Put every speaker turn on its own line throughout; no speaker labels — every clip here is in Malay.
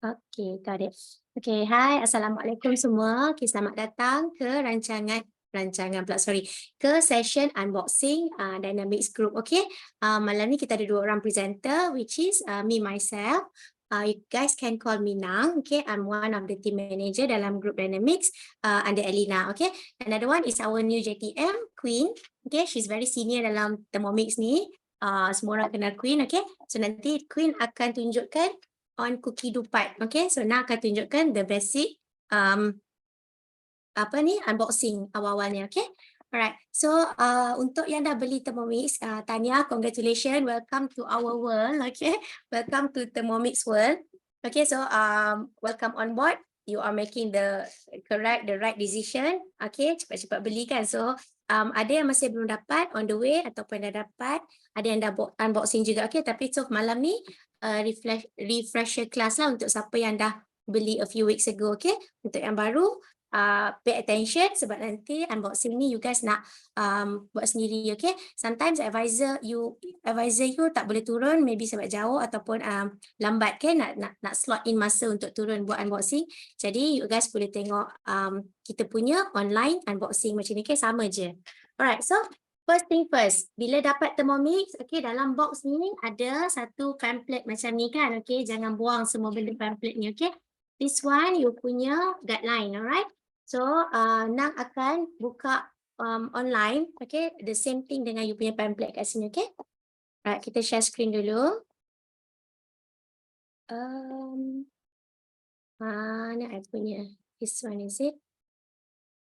Okay, got it. Okay, hai, Assalamualaikum semua. Okay, selamat datang ke rancangan pula, sorry, ke session unboxing Dynamics Group. Okay, malam ni kita ada 2 orang presenter, which is me myself. You guys can call me Nang. Okay, I'm one of the team manager dalam group Dynamics under Elina. Okay, another one is our new JTM Queen. Okay, she's very senior dalam Thermomix ni. Semua orang kenal Queen. Okay, so nanti Queen akan tunjukkan on cookie dough part. Okay, so now akan tunjukkan the basic unboxing awal-awalnya. Okay, alright. So untuk yang dah beli Thermomix, Tanya, congratulations, welcome to our world. Okay, welcome to Thermomix world. Okay, so welcome on board. You are making the right decision. Okay, cepat-cepat beli kan. So ada yang masih belum dapat on the way ataupun dah dapat, ada yang dah unboxing juga. Okay, tapi so malam ni refresher class lah untuk siapa yang dah beli a few weeks ago. Okay, untuk yang baru pay attention sebab nanti unboxing ni you guys nak buat sendiri. Okay, sometimes advisor you tak boleh turun, maybe sebab jauh ataupun lambat kan, nak slot in masa untuk turun buat unboxing. Jadi you guys boleh tengok kita punya online unboxing macam ni. Okay, sama je. Alright, so first thing first, bila dapat Thermomix, okay, dalam box ni ada satu pamphlet macam ni kan. Okay, jangan buang semua benda pamphlet ni. Okay, this one you punya guideline. Alright, so Nang akan buka online. Okay, the same thing dengan you punya pamphlet kat sini. Okay, alright, kita share screen dulu. Mana I punya? This one is it?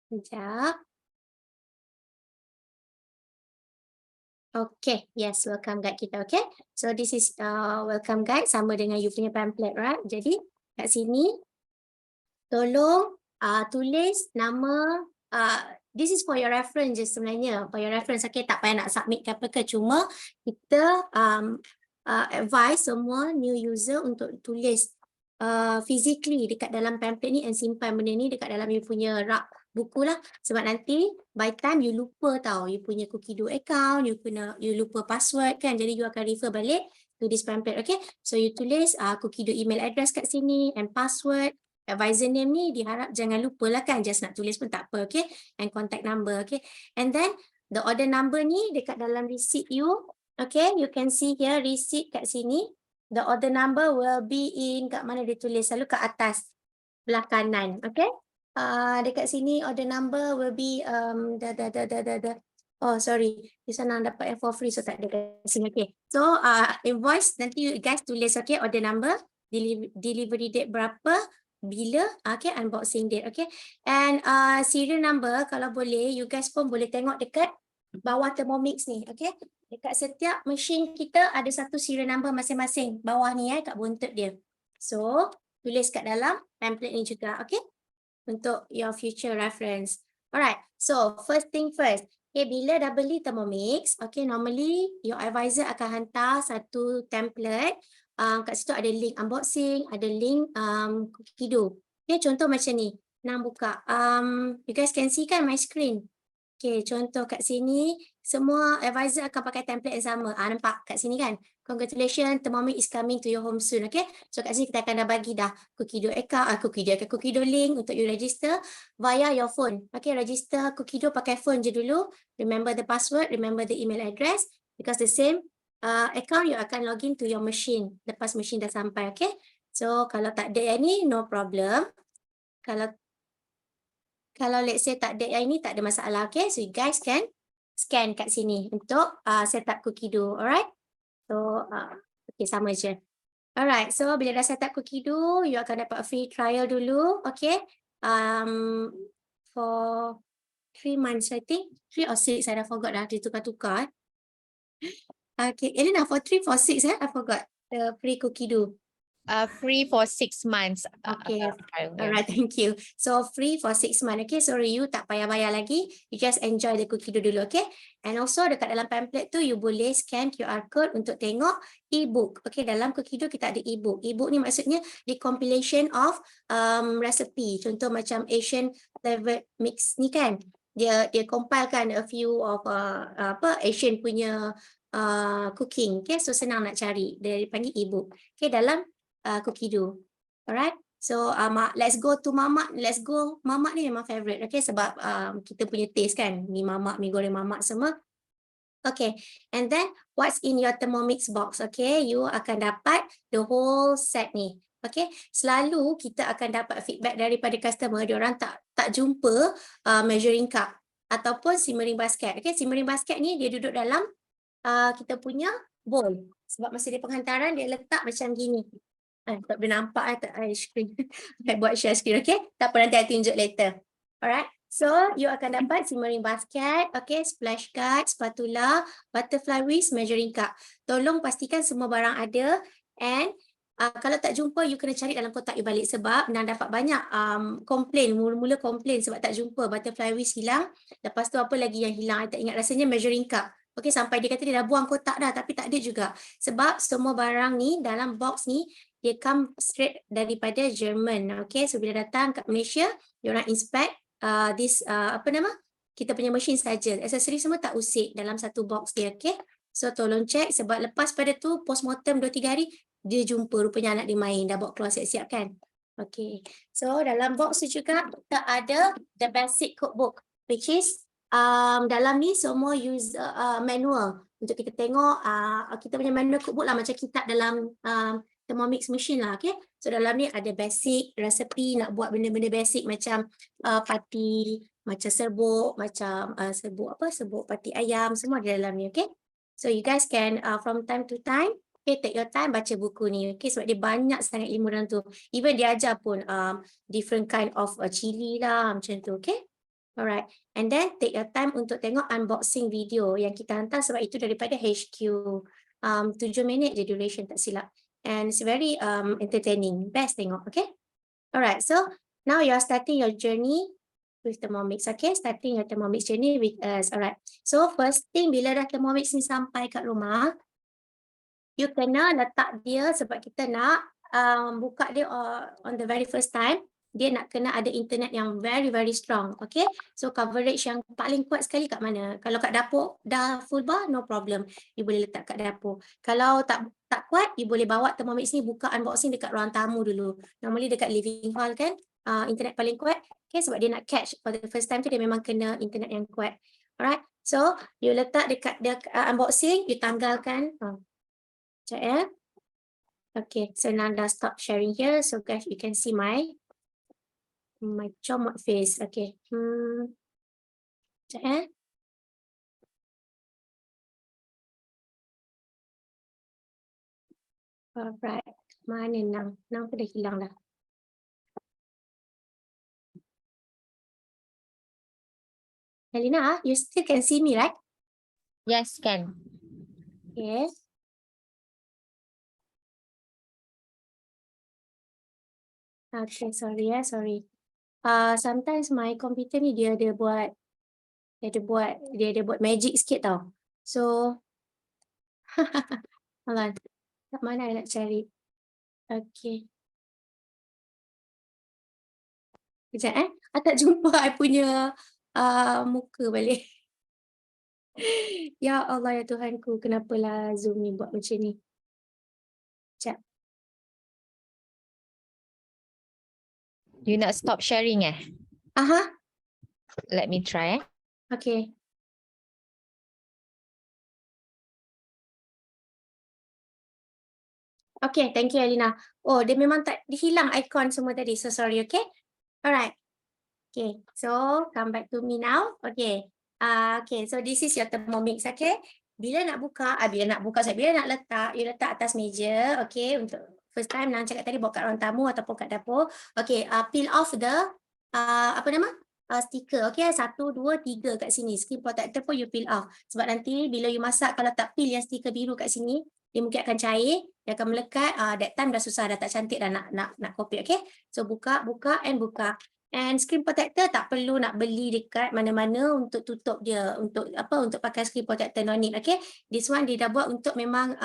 Sekejap. Okay, yes, welcome guide kita. Okay, so this is welcome guide sama dengan you punya pamphlet, right? Jadi kat sini tolong tulis nama. This is for your reference je sebenarnya, for your reference. Okay, tak payah nak submit ke apa ke, cuma kita advise semua new user untuk tulis physically dekat dalam pamphlet ni and simpan benda ni dekat dalam you punya rak buku lah, sebab nanti by time you lupa tau you punya cookie dough account, you lupa password kan, jadi you akan refer balik to this pamphlet. Okay, so you tulis cookie dough email address kat sini and password. Advisor name ni diharap jangan lupa lah kan, just nak tulis pun tak apa. Okay, and contact number. Okay, and then the order number ni dekat dalam receipt you. Okay, you can see here receipt kat sini. The order number will be in, kat mana dia tulis, selalu kat atas belah kanan. Okay, dekat sini order number will be oh sorry, this one dapat for free, so tak ada kat sini. Okay, so invoice nanti you guys tulis. Okay, order number, delivery date berapa, bila, okay, unboxing date. Okay, and serial number kalau boleh you guys pun boleh tengok dekat bawah Thermomix ni. Okay, dekat setiap mesin kita ada satu serial number masing-masing bawah ni kat buntut dia. So tulis kat dalam pamphlet ni juga. Okay, untuk your future reference. Alright, so first thing first. Okay, bila dah beli Thermomix, okay, normally your advisor akan hantar satu template. Kat situ ada link unboxing, ada link cookie dough. Okay, contoh macam ni. Nang buka. You guys can see kan my screen? Okay, contoh kat sini, semua advisor akan pakai template yang sama. Nampak kat sini kan? Congratulations, Thermomix is coming to your home soon. Okay, so kat sini kita akan dah bagi dah cookie dough account, cookie dough link untuk you register via your phone. Okay, register cookie dough pakai phone je dulu. Remember the password, remember the email address, because the same account you akan login to your machine lepas machine dah sampai. Okay, so kalau tak ada yang ni, no problem. Kalau let's say tak ada yang ini, tak ada masalah. Okay, so you guys can scan kat sini untuk set up cookie dough. Alright, so okay, sama je. Alright, so bila dah set up cookie dough, you akan dapat free trial dulu. Okay, for 3 months I think, 3 or 6, I dah forgot dah, dia tukar-tukar. Okay, Elena, for 3, for 6, I forgot the free cookie dough.
Free for 6 months.
Okay, alright, thank you. So free for 6 months. Okay, sorry, you tak payah bayar lagi. You just enjoy the cookie dough dulu. Okay, and also dekat dalam pamphlet tu you boleh scan QR code untuk tengok e-book. Okay, dalam cookie dough kita ada e-book. E-book ni maksudnya the compilation of recipe. Contoh macam Asian flavored mix ni kan, dia compilekan a few of Asian punya cooking. Okay, so senang nak cari. Dia panggil e-book. Okay, dalam cookie dough. Alright. So let's go to mamak. Let's go. Mamak ni memang favorite. Okay, sebab kita punya taste kan. Mi mamak, mi goreng mamak semua. Okay, and then what's in your Thermomix box? Okay, you akan dapat the whole set ni. Okay, selalu kita akan dapat feedback daripada customer, diorang tak jumpa measuring cup ataupun simmering basket. Okay, simmering basket ni dia duduk dalam kita punya bowl. Sebab masa dia penghantaran dia letak macam gini. Tak boleh nampak tak screen. Buat share screen, okay? Tak apa, nanti I tunjuk later. Alright. So, you akan dapat simmering basket, okay, splash guard, spatula, butterfly whisk, measuring cup. Tolong pastikan semua barang ada and kalau tak jumpa, you kena cari dalam kotak you balik sebab Nang dapat banyak komplain, mula-mula komplain sebab tak jumpa butterfly whisk hilang. Lepas tu apa lagi yang hilang? I tak ingat, rasanya measuring cup. Okay, sampai dia kata dia dah buang kotak dah tapi tak ada juga. Sebab semua barang ni dalam box ni dia come straight daripada Jerman. Okay, so bila datang kat Malaysia, diorang inspect this apa nama? Kita punya mesin saja. Aksesori semua tak usik dalam satu box dia, okay? So tolong check sebab lepas pada tu postmortem 2-3 hari dia jumpa rupanya anak dia main dah bawa keluar siap-siap kan. Okay. So dalam box tu juga kita ada the basic cookbook which is dalam ni semua user manual untuk kita tengok kita punya manual cookbook lah macam kitab dalam Thermomix machine lah, okay. So dalam ni ada basic recipe nak buat benda-benda basic macam pati, macam serbuk, macam serbuk pati ayam, semua ada dalam ni, okay. So you guys can from time to time, okay, take your time baca buku ni, okay, sebab dia banyak sangat ilmu dalam tu. Even dia ajar pun different kind of chili lah macam tu, okay. Alright, and then take your time untuk tengok unboxing video yang kita hantar sebab itu daripada HQ. 7 minit je duration tak silap. And it's very entertaining. Best tengok, okay? Alright, so now you are starting your journey with Thermomix, okay? Starting your Thermomix journey with us. Alright, so first thing bila dah Thermomix ni sampai kat rumah, you kena letak dia sebab kita nak buka dia on the very first time. Dia nak kena ada internet yang very strong, okay? So coverage yang paling kuat sekali kat mana? Kalau kat dapur dah full bar, no problem. You boleh letak kat dapur. Kalau tak kuat, you boleh bawa Thermomix ni buka unboxing dekat ruang tamu dulu. Normally dekat living hall kan, internet paling kuat. Okay, sebab dia nak catch for the first time tu dia memang kena internet yang kuat. Alright, so you letak dekat unboxing, you tanggalkan. Sekejap ya. Okay, so now dah stop sharing here. So guys, you can see my comot face. Okay. Sekejap ya. Alright. Mana Nang? Nang tu dah hilang dah. Helena, you still can see me, right?
Yes, can.
Okay. Okay, sorry ya, sorry. Sometimes my computer ni dia ada buat magic sikit tau. So hold on. Kat mana I nak cari? Okay. Sekejap I tak jumpa I punya muka balik. Ya Allah ya Tuhanku, kenapalah Zoom ni buat macam ni? Sekejap.
You nak stop sharing
Aha.
Let me try
Okay. Okay, thank you Alina. Oh, dia memang tak hilang icon semua tadi. So sorry, okay? Alright. Okay, so come back to me now. Okay. Okay, so this is your Thermomix, okay? Bila nak buka, bila nak letak, you letak atas meja, okay? Untuk first time Nang cakap tadi bawa kat ruang tamu ataupun kat dapur. Okay, peel off the stiker, okay? 1, 2, 3 kat sini. Screen protector pun you peel off. Sebab nanti bila you masak, kalau tak peel yang stiker biru kat sini, dia mungkin akan cair, dia akan melekat, that time dah susah, dah tak cantik dah nak copy, okay? So buka and buka. And screen protector tak perlu nak beli dekat mana-mana untuk tutup dia, untuk pakai screen protector, no need, okay? This one dia dah buat untuk memang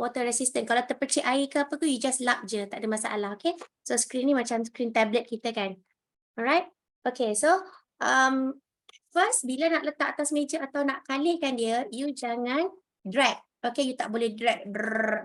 water resistant. Kalau terpercik air ke apa tu, you just lap je, tak ada masalah, okay? So screen ni macam screen tablet kita kan. Alright? Okay, so first bila nak letak atas meja atau nak kalihkan dia, you jangan drag. Okay, you tak boleh drag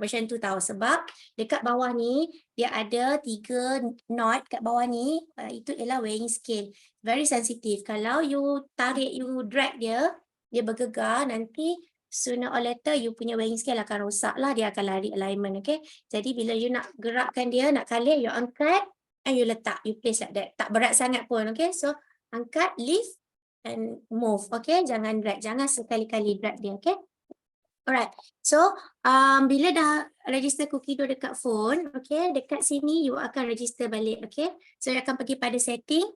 macam tu tahu. Sebab dekat bawah ni, dia ada 3 knot kat bawah ni. Itu ialah weighing scale. Very sensitive. Kalau you tarik, you drag dia, dia bergegar, nanti sooner or later you punya weighing scale akan rosak lah. Dia akan lari alignment, okay. Jadi bila you nak gerakkan dia, nak kalik, you angkat and you letak. You place like that. Tak berat sangat pun, okay. So, angkat, lift and move, okay. Jangan drag. Jangan sekali-kali drag dia, okay. Alright, so bila dah register Kukido dekat phone, okay, dekat sini you akan register balik, okay. So you akan pergi pada setting,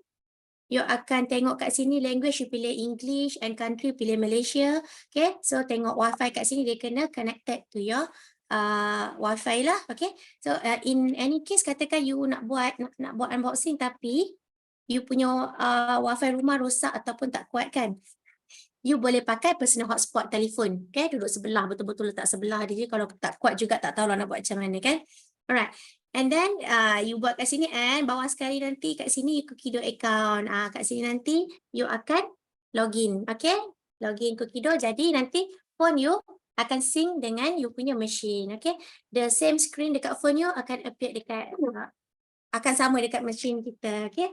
you akan tengok kat sini language, you pilih English and country, pilih Malaysia, okay. So tengok wifi kat sini, dia kena connected to your wifi lah, okay. So in any case, katakan you nak buat unboxing tapi you punya wifi rumah rosak ataupun tak kuat kan, you boleh pakai personal hotspot telefon, okay? Duduk sebelah, betul-betul letak sebelah dia. Kalau tak kuat juga tak tahu lah nak buat macam mana, kan? Alright. And then you buat kat sini and bawah sekali nanti kat sini you Kukido account. Kat sini nanti you akan login, okay? Login Kukido. Jadi nanti phone you akan sync dengan you punya machine, okay? The same screen dekat phone you akan appear dekat akan sama dekat machine kita, okay?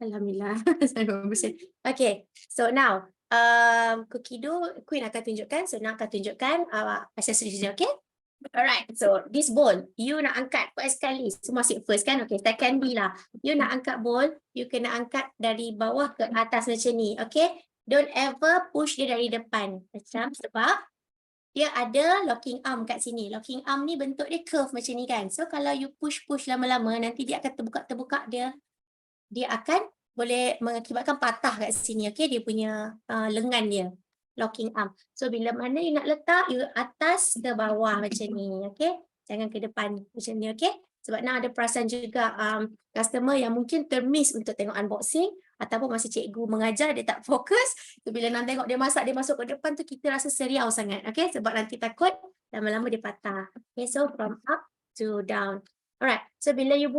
Alhamdulillah. Okay. So now Kukido, Queen akan tunjukkan, so nak akan tunjukkan accessories dia, okay? Alright, so this bowl, you nak angkat first sekali, semua asyik first kan, okay, second B lah. You nak angkat bowl, you kena angkat dari bawah ke atas macam ni, okay? Don't ever push dia dari depan, macam sebab dia ada locking arm kat sini. Locking arm ni bentuk dia curve macam ni kan. So kalau you push lama-lama, nanti dia akan terbuka dia akan boleh mengakibatkan patah kat sini, okay? Dia punya lengan dia, locking arm. So bila mana you nak letak, you atas ke bawah macam ni, okay? Jangan ke depan macam ni, okay? Sebab nak ada perasan juga customer yang mungkin termiss untuk tengok unboxing ataupun masa cikgu mengajar dia tak fokus. So bila nak tengok dia masak, dia masuk ke depan tu kita rasa seriau sangat, okay? Sebab nanti takut lama-lama dia patah. Okay, so from up to down. Alright, so bila you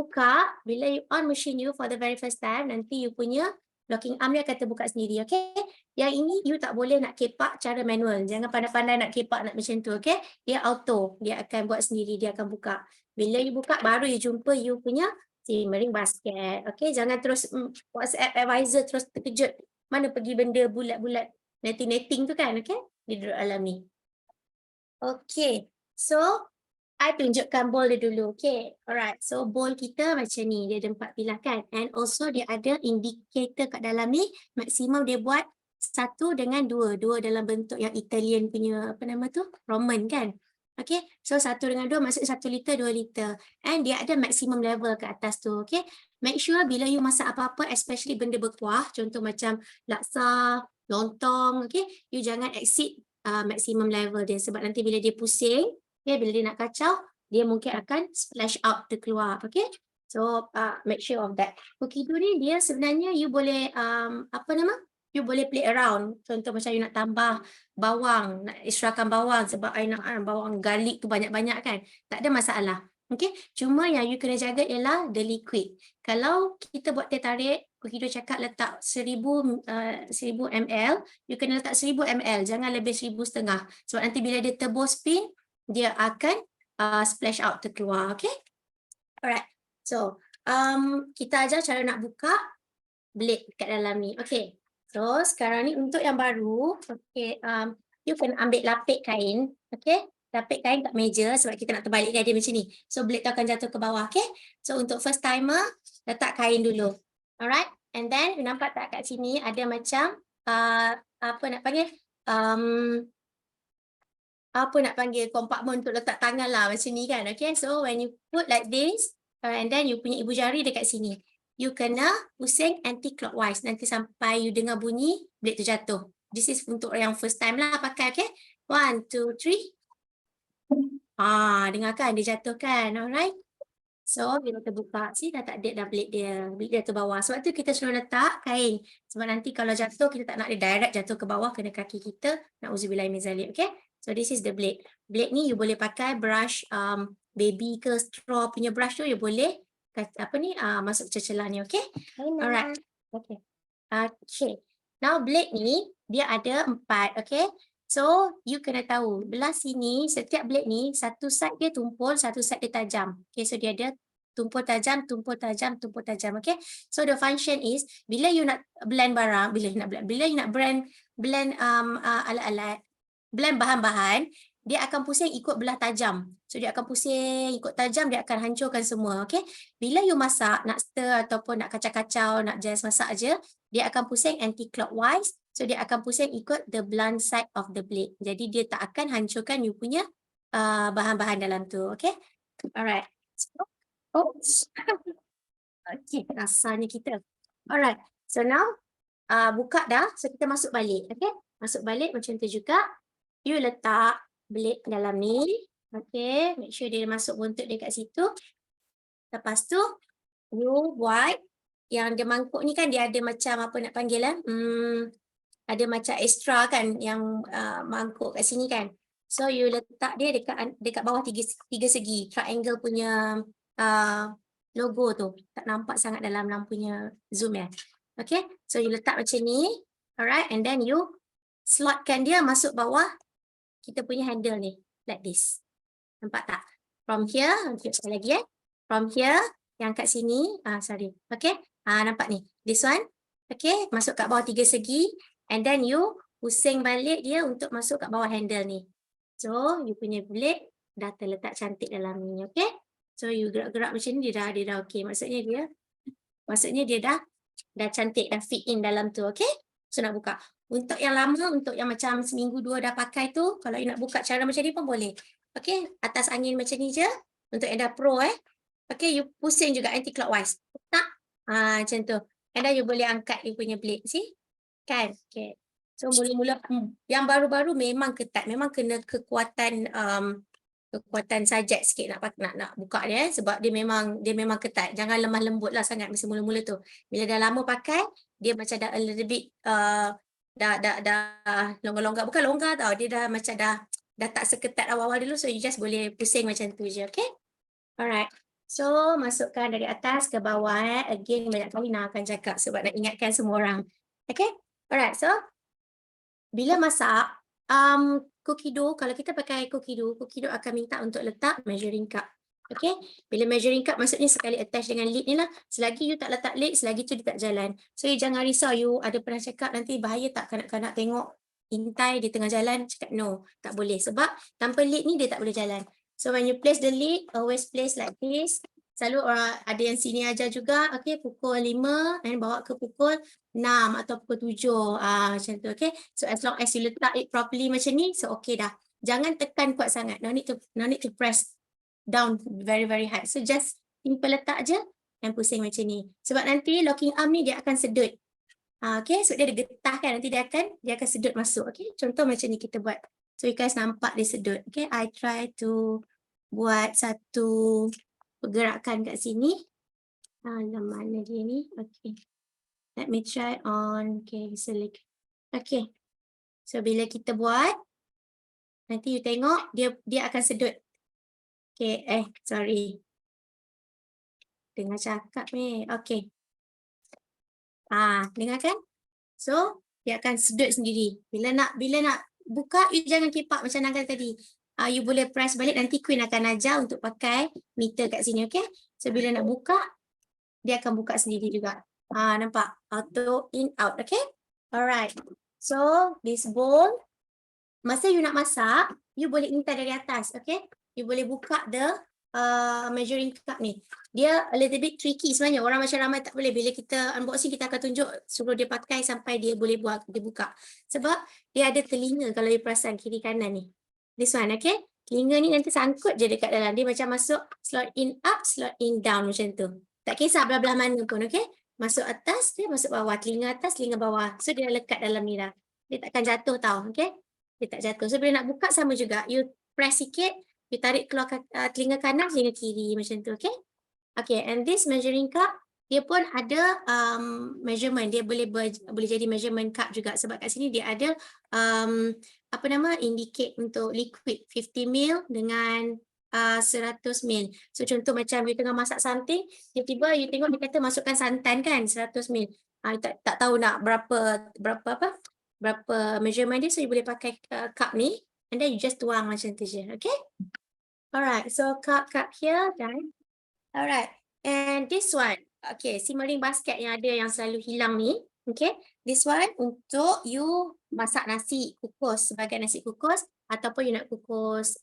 on machine you for the very first time, nanti you punya locking arm dia akan terbuka sendiri, okay? Yang ini you tak boleh nak kepak cara manual. Jangan pandai-pandai nak kepak nak macam tu, okay? Dia auto, dia akan buat sendiri, dia akan buka. Bila you buka, baru you jumpa you punya simmering basket, okay? Jangan terus WhatsApp advisor terus terkejut. Mana pergi benda bulat-bulat, netting-netting tu kan, okay? Dia duduk alami. Okay, so I tunjukkan bowl dia dulu. Okay. Alright. So bowl kita macam ni. Dia ada 4 pilah kan. And also dia ada indicator kat dalam ni. Maksimum dia buat 1 dengan 2. 2 dalam bentuk yang Italian punya apa nama tu? Roman kan. Okay. So 1 dengan 2 maksud 1 liter, 2 liter. And dia ada maximum level kat atas tu. Okay. Make sure bila you masak apa-apa, especially benda berkuah. Contoh macam laksa, lontong. Okay. You jangan exceed maximum level dia. Sebab nanti bila dia pusing, okay, bila dia nak kacau, dia mungkin akan splash out terkeluar, okay? So make sure of that. Kukido ni dia sebenarnya you boleh you boleh play around. Contoh macam you nak tambah bawang, nak extrakan bawang sebab I nak bawang garlic tu banyak-banyak kan. Tak ada masalah. Okay, cuma yang you kena jaga ialah the liquid. Kalau kita buat teh tarik, Kukido cakap letak 1000 ml, you kena letak 1000 ml, jangan lebih 1500. Sebab nanti bila dia tebus spin, dia akan splash out terkeluar, okay? Alright, so kita ajar cara nak buka blade kat dalam ni, okay? So sekarang ni untuk yang baru, okay, you kena ambil lapik kain, okay? Lapik kain kat meja sebab kita nak terbalikkan dia macam ni. So blade tu akan jatuh ke bawah, okay? So untuk first timer, letak kain dulu, alright? And then you nampak tak kat sini ada macam apa nak panggil? Apa nak panggil kompartmen untuk letak tangan lah macam ni kan, okay? So when you put like this and then you punya ibu jari dekat sini, you kena pusing anti-clockwise nanti sampai you dengar bunyi blade tu jatuh. This is untuk yang first time lah pakai, okay? 1, 2, 3. Dengar kan dia jatuh kan, alright? So bila terbuka, see dah tak ada dah blade dia tu bawah. Sebab tu kita suruh letak kain. Sebab nanti kalau jatuh kita tak nak dia direct jatuh ke bawah kena kaki kita. Na'udzubillah min zalik, okay? So this is the blade. Blade ni you boleh pakai brush baby ke straw punya brush tu you boleh masuk celah ni, okay? Alright. Okay. Okay. Now blade ni dia ada 4, okay? So, you kena tahu, belah sini, setiap blade ni, satu side dia tumpul, satu side dia tajam. Okay, so dia ada tumpul tajam, tumpul tajam, tumpul tajam. Okay, so the function is, bila you nak blend barang, bila you nak blend alat-alat, blend bahan-bahan, dia akan pusing ikut belah tajam. So, dia akan pusing ikut tajam, dia akan hancurkan semua. Okay, bila you masak, nak stir ataupun nak kacau-kacau, nak just masak je, dia akan pusing anti-clockwise. So dia akan pusing ikut the blunt side of the blade. Jadi dia tak akan hancurkan you punya bahan-bahan dalam tu. Okay. Alright. So, oops. Okay, rasanya kita. Alright. So now buka dah. So kita masuk balik. Okay. Masuk balik macam tu juga. You letak blade dalam ni. Okay. Make sure dia masuk buntut dia kat situ. Lepas tu you buat yang dia mangkuk ni kan dia ada macam apa nak panggil ada macam extra kan yang mangkuk kat sini kan. So you letak dia dekat bawah tiga segi triangle punya logo tu. Tak nampak sangat dalam lampunya zoom ya. Okay, so you letak macam ni. Alright, and then you slotkan dia masuk bawah kita punya handle ni like this. Nampak tak? From here, sekali lagi From here yang kat sini, sorry. Okay, nampak ni. This one. Okay, masuk kat bawah tiga segi. And then you pusing balik dia untuk masuk kat bawah handle ni. So, you punya blade dah terletak cantik dalam ni, okay? So, you gerak-gerak macam ni, dia dah okay. Maksudnya dia dah cantik, dah fit in dalam tu, okay? So, nak buka. Untuk yang lama, untuk yang macam seminggu dua dah pakai tu, kalau you nak buka cara macam ni pun boleh. Okay, atas angin macam ni je. Untuk yang dah pro, okay, you pusing juga anti-clockwise. Tak? Macam tu. And then you boleh angkat you punya blade, see? Kan? Okay. So mula-mula yang baru-baru memang ketat, memang kena kekuatan sajat sikit nak buka dia sebab dia memang ketat. Jangan lemah lembut lah sangat masa mula-mula tu. Bila dah lama pakai, dia macam dah a little bit dah longgar-longgar, bukan longgar tau. Dia dah macam dah tak seketat awal-awal dulu, so you just boleh pusing macam tu je, okay? Alright. So masukkan dari atas ke bawah Again banyak kali nak akan cakap sebab nak ingatkan semua orang. Okay? Alright, so bila masak, cookie dough, kalau kita pakai cookie dough akan minta untuk letak measuring cup. Okay, bila measuring cup maksudnya sekali attach dengan lid ni lah. Selagi you tak letak lid, selagi tu dia tak jalan. So you jangan risau, you ada pernah cakap nanti bahaya tak kanak-kanak tengok intai di tengah jalan, cakap no, tak boleh. Sebab tanpa lid ni dia tak boleh jalan. So when you place the lid, always place like this. Selalu ada yang sini ajar juga, okay, pukul 5 dan bawa ke pukul 6 atau pukul 7. Macam tu, okay. So as long as you letak it properly macam ni, so okay dah. Jangan tekan kuat sangat. No need to press down very hard. So just simple letak je dan pusing macam ni. Sebab nanti locking arm ni dia akan sedut. Okay, so dia ada getah kan, nanti dia akan sedut masuk. Okay, contoh macam ni kita buat. So you guys nampak dia sedut. Okay, I try to buat satu pergerakan kat sini. Mana dia ni? Okay. Let me try on. Okay, select. Okay. So bila kita buat, nanti you tengok dia akan sedut. Okay, sorry. Dengar cakap ni. Okay. Dengar kan? So, dia akan sedut sendiri. Bila nak buka, you jangan kepak macam Naga tadi. You boleh press balik, nanti Queen akan ajar untuk pakai meter kat sini, okay? So, bila nak buka, dia akan buka sendiri juga. Nampak? Auto in, out, okay? Alright. So, this bowl, masa you nak masak, you boleh intai dari atas, okay? You boleh buka the measuring cup ni. Dia a little bit tricky sebenarnya. Orang macam ramai tak boleh. Bila kita unboxing, kita akan tunjuk suruh dia pakai sampai dia boleh dia buka. Sebab dia ada telinga kalau you perasan kiri kanan ni. This one, okay? Telinga ni nanti sangkut je dekat dalam. Dia macam masuk slot in up, slot in down macam tu. Tak kisah belah-belah mana pun, okay? Masuk atas, dia masuk bawah. Telinga atas, telinga bawah. So dia lekat dalam ni dah. Dia takkan jatuh tau, okay? Dia tak jatuh. So bila nak buka sama juga. You press sikit, you tarik keluar telinga kanan, telinga kiri macam tu, okay? Okay, and this measuring cup, dia pun ada measurement. Dia boleh jadi measurement cup juga sebab kat sini dia ada indicate untuk liquid 50 ml dengan 100 ml. So contoh macam you tengah masak something, tiba-tiba you tengok dia kata masukkan santan kan 100 ml. Tak tahu nak berapa berapa measurement dia, so you boleh pakai cup ni and then you just tuang macam tu je. Okay? Alright, so cup here, done. Alright, and this one, okay, simmering basket yang ada yang selalu hilang ni, okay, this one untuk you masak nasi, kukus sebagai nasi kukus, ataupun you nak kukus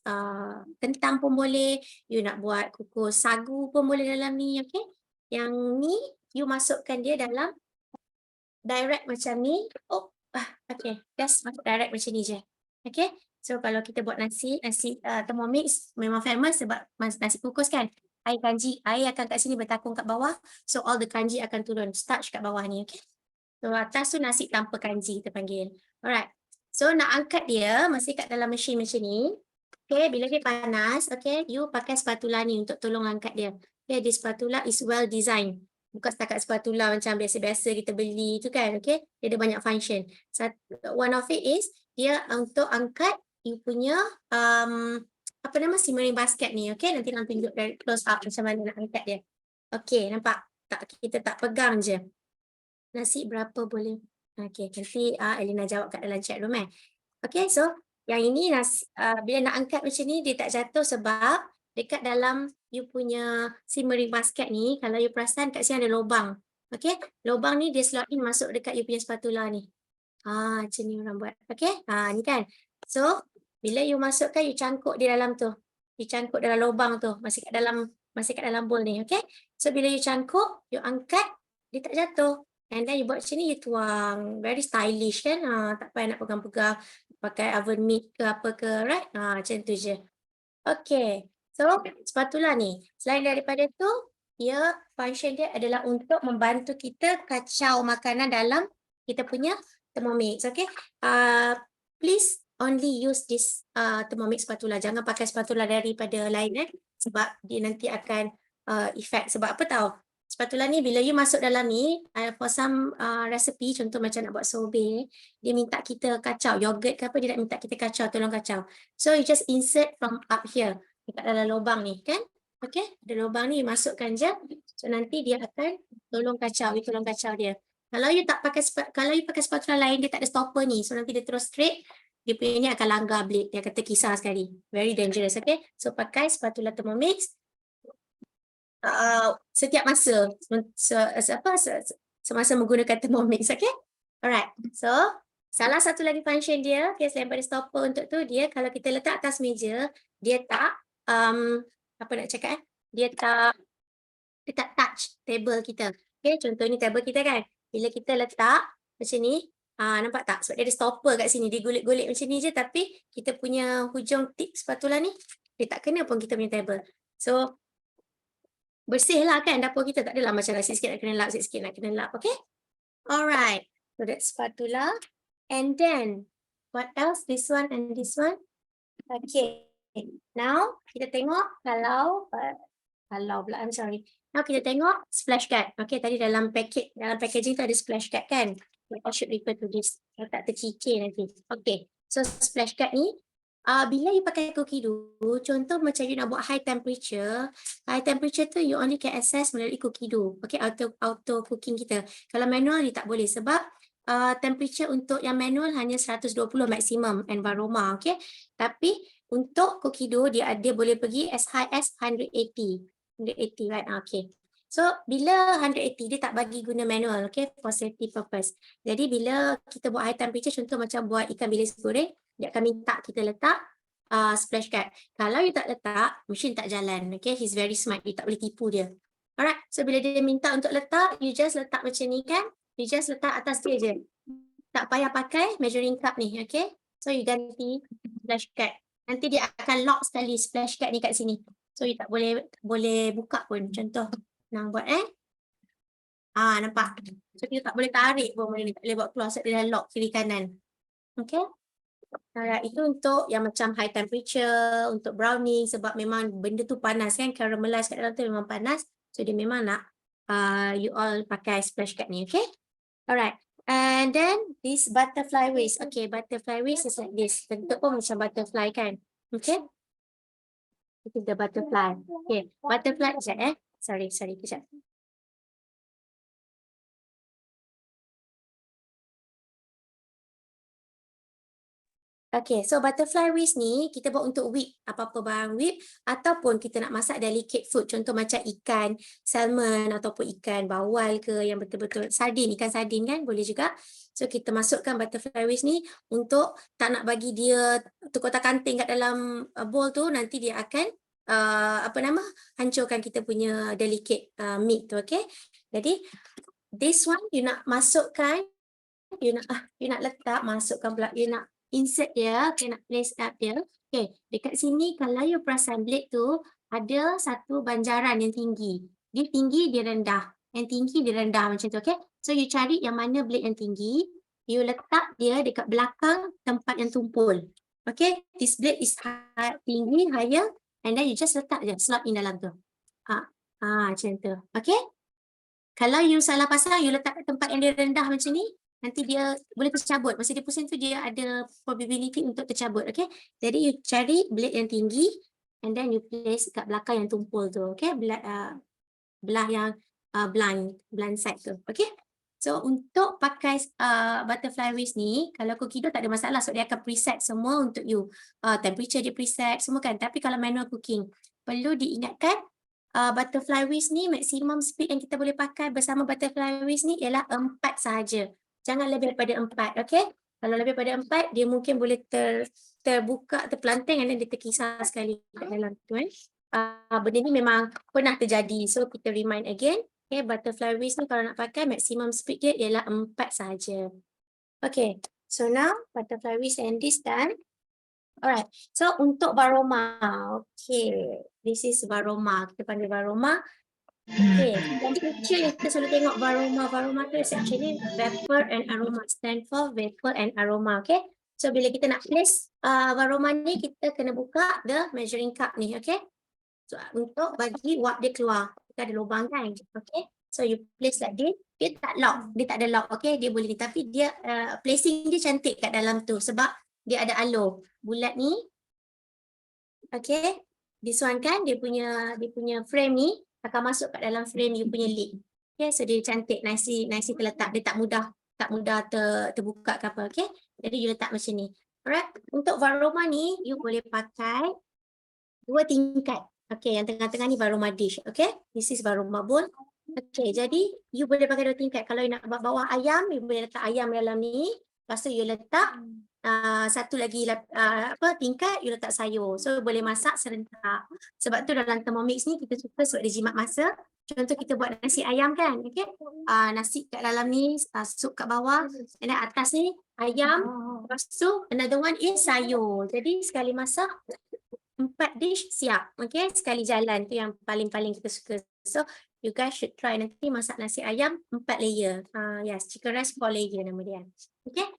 kentang pun boleh, you nak buat kukus sagu pun boleh dalam ni, okay. Yang ni, you masukkan dia dalam direct macam ni, okay, just masuk direct macam ni je, okay. So kalau kita buat nasi Thermomix memang famous sebab nasi kukus kan, air kanji, air akan kat sini bertakung kat bawah, so all the kanji akan turun, starch kat bawah ni, okay. So atas tu nasi tanpa kanji kita panggil. Alright, so nak angkat dia masih kat dalam mesin macam ni, okay, bila dia panas, okay, you pakai spatula ni untuk tolong angkat dia. Okay, this spatula is well designed. Bukan setakat spatula macam biasa-biasa kita beli tu kan, okay. Dia ada banyak function. One of it is, dia untuk angkat you punya, apa nama, simmering basket ni, okay. Nanti nak tunjuk dari close up macam mana nak angkat dia. Okay, nampak? Kita tak pegang je. Nasi berapa boleh? Okay, nanti Elena jawab kat dalam chat room. Okay, so yang ini bila nak angkat macam ni, dia tak jatuh sebab dekat dalam you punya simmering basket ni, kalau you perasan kat sini ada lubang. Okay, lubang ni dia slot in masuk dekat you punya spatula ni. Macam ni orang buat. Okay, ni kan. So, bila you masukkan, you cangkuk di dalam tu. You cangkuk dalam lubang tu, masih kat dalam bowl ni, okay. So, bila you cangkuk, you angkat, dia tak jatuh. And then you buat macam ni, you tuang. Very stylish kan. Tak payah nak pegang-pegang. Pakai oven mitt ke apa ke, right? Macam tu je. Okay. So, spatula ni. Selain daripada tu, function dia adalah untuk membantu kita kacau makanan dalam kita punya Thermomix. Okay. Please only use this Thermomix spatula. Jangan pakai spatula daripada lain sebab dia nanti akan effect. Sebab apa tahu? Spatula ni bila you masuk dalam ni, for some recipe, contoh macam nak buat sorbet, dia minta kita kacau, yogurt ke apa, dia nak minta kita kacau, tolong kacau. So you just insert from up here, dekat dalam lubang ni kan. Okay, ada lubang ni, masukkan je. So nanti dia akan tolong kacau dia. Kalau you pakai spatula lain, dia tak ada stopper ni. So nanti dia terus straight, dia punya ni akan langgar blade, dia akan terkisar sekali. Very dangerous, okay. So pakai spatula Thermomix setiap masa semasa menggunakan Thermomix, okay. Alright, so salah satu lagi function dia, okay, selain pada stopper untuk tu, dia kalau kita letak atas meja, dia tak apa nak cakap dia tak touch table kita. Okay, contoh ni table kita kan, bila kita letak macam ni, nampak tak? Sebab dia ada stopper kat sini, dia gulik-gulik macam ni je, tapi kita punya hujung tip spatula ni, dia tak kena pun kita punya table. So, bersih lah kan dapur kita, tak adalah macam sikit nak kena lap, sikit nak kena lap, okay? Alright, so that's spatula. And then, what else? This one and this one. Okay, now kita tengok kalau pula, I'm sorry. Now kita tengok splash guard. Okay, tadi dalam packaging tu ada splash guard kan? I should refer to this. Kalau tak terkikir nanti. Okay, so splash guard ni, bila you pakai cookie dough, contoh macam you nak buat high temperature tu you only can access melalui cookie dough. Okay, auto cooking kita. Kalau manual, dia tak boleh sebab temperature untuk yang manual hanya 120 maksimum envaroma, okay. Tapi untuk cookie dough, dia boleh pergi as high as 180, right? Okay. So, bila 180, dia tak bagi guna manual, okay, for safety purpose. Jadi, bila kita buat high temperature, contoh macam buat ikan bilis goreng, dia akan minta kita letak splash guard. Kalau you tak letak, mesin tak jalan, okay. He's very smart, you tak boleh tipu dia. Alright, so bila dia minta untuk letak, you just letak macam ni kan. You just letak atas dia je. Tak payah pakai measuring cup ni, okay. So, you ganti splash guard. Nanti dia akan lock sekali splash guard ni kat sini. So, you tak boleh buka pun. Contoh, nak buat nampak? So, kita tak boleh tarik pun benda ni. Tak boleh buat keluar sebab dia dah lock kiri kanan. Okay. Alright, itu untuk yang macam high temperature, untuk browning sebab memang benda tu panas kan. Caramelize kat dalam tu memang panas. So, dia memang nak you all pakai splash guard ni, okay. Alright. And then this butterfly waist. Okay, butterfly waist is like this. Bentuk pun macam butterfly kan. Okay. It is the butterfly. Okay, butterfly sekejap Sorry, kejap. Okay, so butterfly whisk ni kita buat untuk whip, apa-apa barang whip ataupun kita nak masak delicate food, contoh macam ikan salmon ataupun ikan bawal ke yang betul-betul sardin, ikan sardin kan boleh juga. So kita masukkan butterfly whisk ni untuk tak nak bagi dia terkotak-kanting kat dalam bowl tu, nanti dia akan apa nama hancurkan kita punya delicate meat tu, okay. Jadi this one you nak masukkan, you nak letak, masukkan pula, you nak insert dia, okay, nak place up dia. Okay, dekat sini kalau you perasan blade tu ada satu banjaran yang tinggi. Dia tinggi, dia rendah. Yang tinggi, dia rendah macam tu, okay. So you cari yang mana blade yang tinggi, you letak dia dekat belakang tempat yang tumpul. Okay, this blade is tinggi, higher, and then you just letak je, slot in dalam tu. Macam tu, okay. Kalau you salah pasang, you letak kat tempat yang dia rendah macam ni, nanti dia boleh tercabut. Masa dia pusing tu dia ada probability untuk tercabut, okay. Jadi you cari blade yang tinggi and then you place kat belakang yang tumpul tu, okay. Belah yang blind side tu, okay. So untuk pakai butterfly whisk ni, kalau Cookido tak ada masalah, so dia akan preset semua untuk you. Temperature dia preset semua kan. Tapi kalau manual cooking, perlu diingatkan butterfly whisk ni maksimum speed yang kita boleh pakai bersama butterfly whisk ni ialah 4 sahaja. Jangan lebih daripada 4, okay? Kalau lebih daripada 4, dia mungkin boleh terbuka, terpelanting dan dia terkisar sekali kat dalam tu. Benda ni memang pernah terjadi. So kita remind again, okay, butterfly whisk ni kalau nak pakai maximum speed dia ialah 4 sahaja. Okay, so now butterfly whisk and this done. Alright, so untuk varoma, okay, this is varoma. Kita panggil varoma. Okay, dan picture yang kita selalu tengok varoma tu is actually vapor and aroma, stand for vapor and aroma, okay. So bila kita nak place varoma ni, kita kena buka the measuring cup ni, okay. So untuk bagi wap dia keluar, kita ada lubang kan, okay. So you place like this, dia tak lock, dia tak ada lock, okay. Dia boleh ni, tapi dia placing dia cantik kat dalam tu sebab dia ada alur bulat ni, okay. This one kan, dia punya frame ni akan masuk kat dalam frame you punya lid. Okay, so dia cantik, nicely terletak. Dia tak mudah terbuka ke apa, okay. Jadi you letak macam ni. Alright, untuk varoma ni, you boleh pakai 2 tingkat. Okay, yang tengah-tengah ni varoma dish, okay. This is varoma bowl. Okay, jadi you boleh pakai 2 tingkat. Kalau you nak bawa ayam, you boleh letak ayam dalam ni. Lepas tu you letak satu lagi tingkat, you letak sayur. So boleh masak serentak. Sebab tu dalam Thermomix ni kita suka sebab dia jimat masa. Contoh kita buat nasi ayam kan, okay? Nasi kat dalam ni, sup kat bawah, dan atas ni ayam. Lepas tu another one is sayur. Jadi sekali masak 4 dish siap, okay? Sekali jalan tu yang paling-paling kita suka. So you guys should try nanti masak nasi ayam 4 layer. Yes, chicken rice 4 layer nama dia. Okay?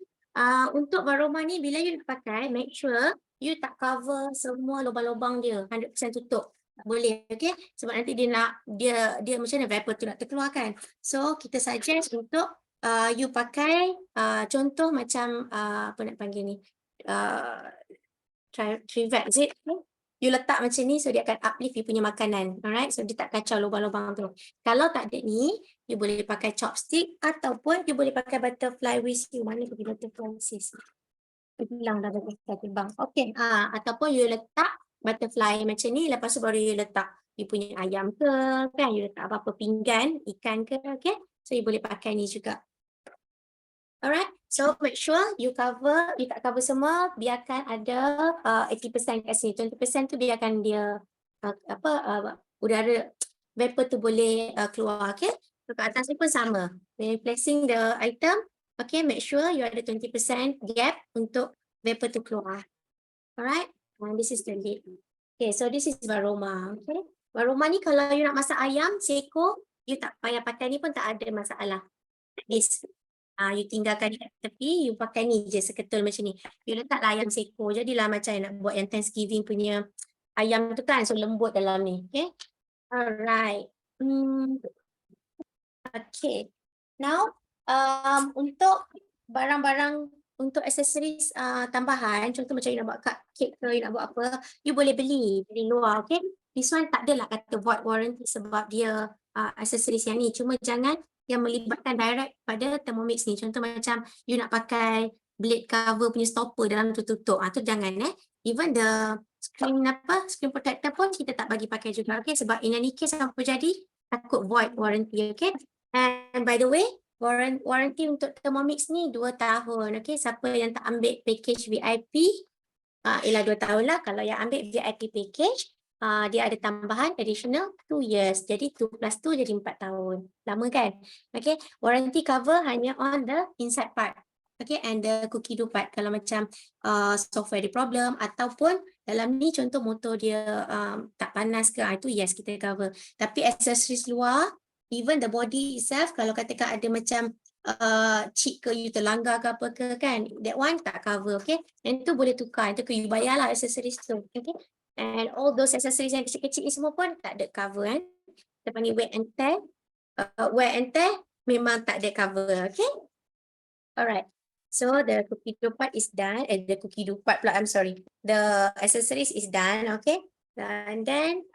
Untuk varoma ni bila you pakai, make sure you tak cover semua lubang-lubang dia 100% tutup. Tak boleh, okay? Sebab nanti dia macam mana vapor tu nak terkeluar kan. So kita suggest untuk you pakai contoh macam apa nak panggil ni, Trivac is it? You letak macam ni, so dia akan uplift you punya makanan. Alright, so dia tak kacau lubang-lubang tu. Kalau tak ada ni, you boleh pakai chopstick ataupun you boleh pakai butterfly whisk. Mana pergi butterfly whisk? Hilang dah butterfly terbang. Okay, ataupun you letak butterfly macam ni, lepas tu baru you letak you punya ayam ke, kan? You letak apa-apa pinggan, ikan ke, okay? So you boleh pakai ni juga. Alright, so make sure you tak cover semua, biarkan ada 80% kat sini. 20% tu biarkan dia udara vapor tu boleh keluar, okay? So kat atas ni pun sama. When you placing the item, okay, make sure you ada 20% gap untuk vapor tu keluar. Alright, and this is the lid. Okay, so this is varoma, okay? Varoma ni kalau you nak masak ayam, seko, you tak payah pakai ni pun tak ada masalah. This. You tinggalkan di tepi, you pakai ni je seketul macam ni. You letaklah ayam seko, jadilah macam nak buat yang Thanksgiving punya ayam tu kan, so lembut dalam ni, okay? Alright. Okay. Now, untuk barang-barang untuk aksesoris tambahan, contoh macam you nak buat cupcake ke, you nak buat apa, you boleh beli dari luar, okay? This one tak adalah kata void warranty sebab dia aksesoris yang ni, cuma jangan yang melibatkan direct pada Thermomix ni. Contoh macam you nak pakai blade cover punya stopper dalam tu tutup. Tu jangan Even the screen protector pun kita tak bagi pakai juga. Okay, sebab in any case apa jadi takut void warranty. Okay, and by the way warranty untuk Thermomix ni 2 tahun. Okay, siapa yang tak ambil package VIP ialah 2 tahun lah. Kalau yang ambil VIP package dia ada tambahan additional 2 years. Jadi 2 plus 2 jadi 4 tahun. Lama kan? Okay, warranty cover hanya on the inside part. Okay, and the cookie dough part. Kalau macam software ada problem ataupun dalam ni contoh motor dia tak panas ke, itu yes kita cover. Tapi accessories luar, even the body itself, kalau katakan ada macam chip ke, you terlanggar ke apa ke kan, that one tak cover. Okay, yang tu boleh tukar, itu you bayar lah accessories tu. Okay, and all those accessories yang kecil-kecil ni semua pun tak ada cover kan. Kita panggil wear and tear. Wear and tear memang tak ada cover. Okay, alright. So the cookie dough part is done. The cookie dough part pula, I'm sorry. The accessories is done, okay. And then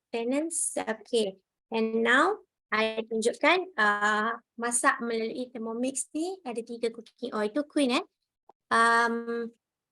tenants, okay. And now I tunjukkan masak melalui Thermomix ni ada 3 cooking oil. Itu Queen okay,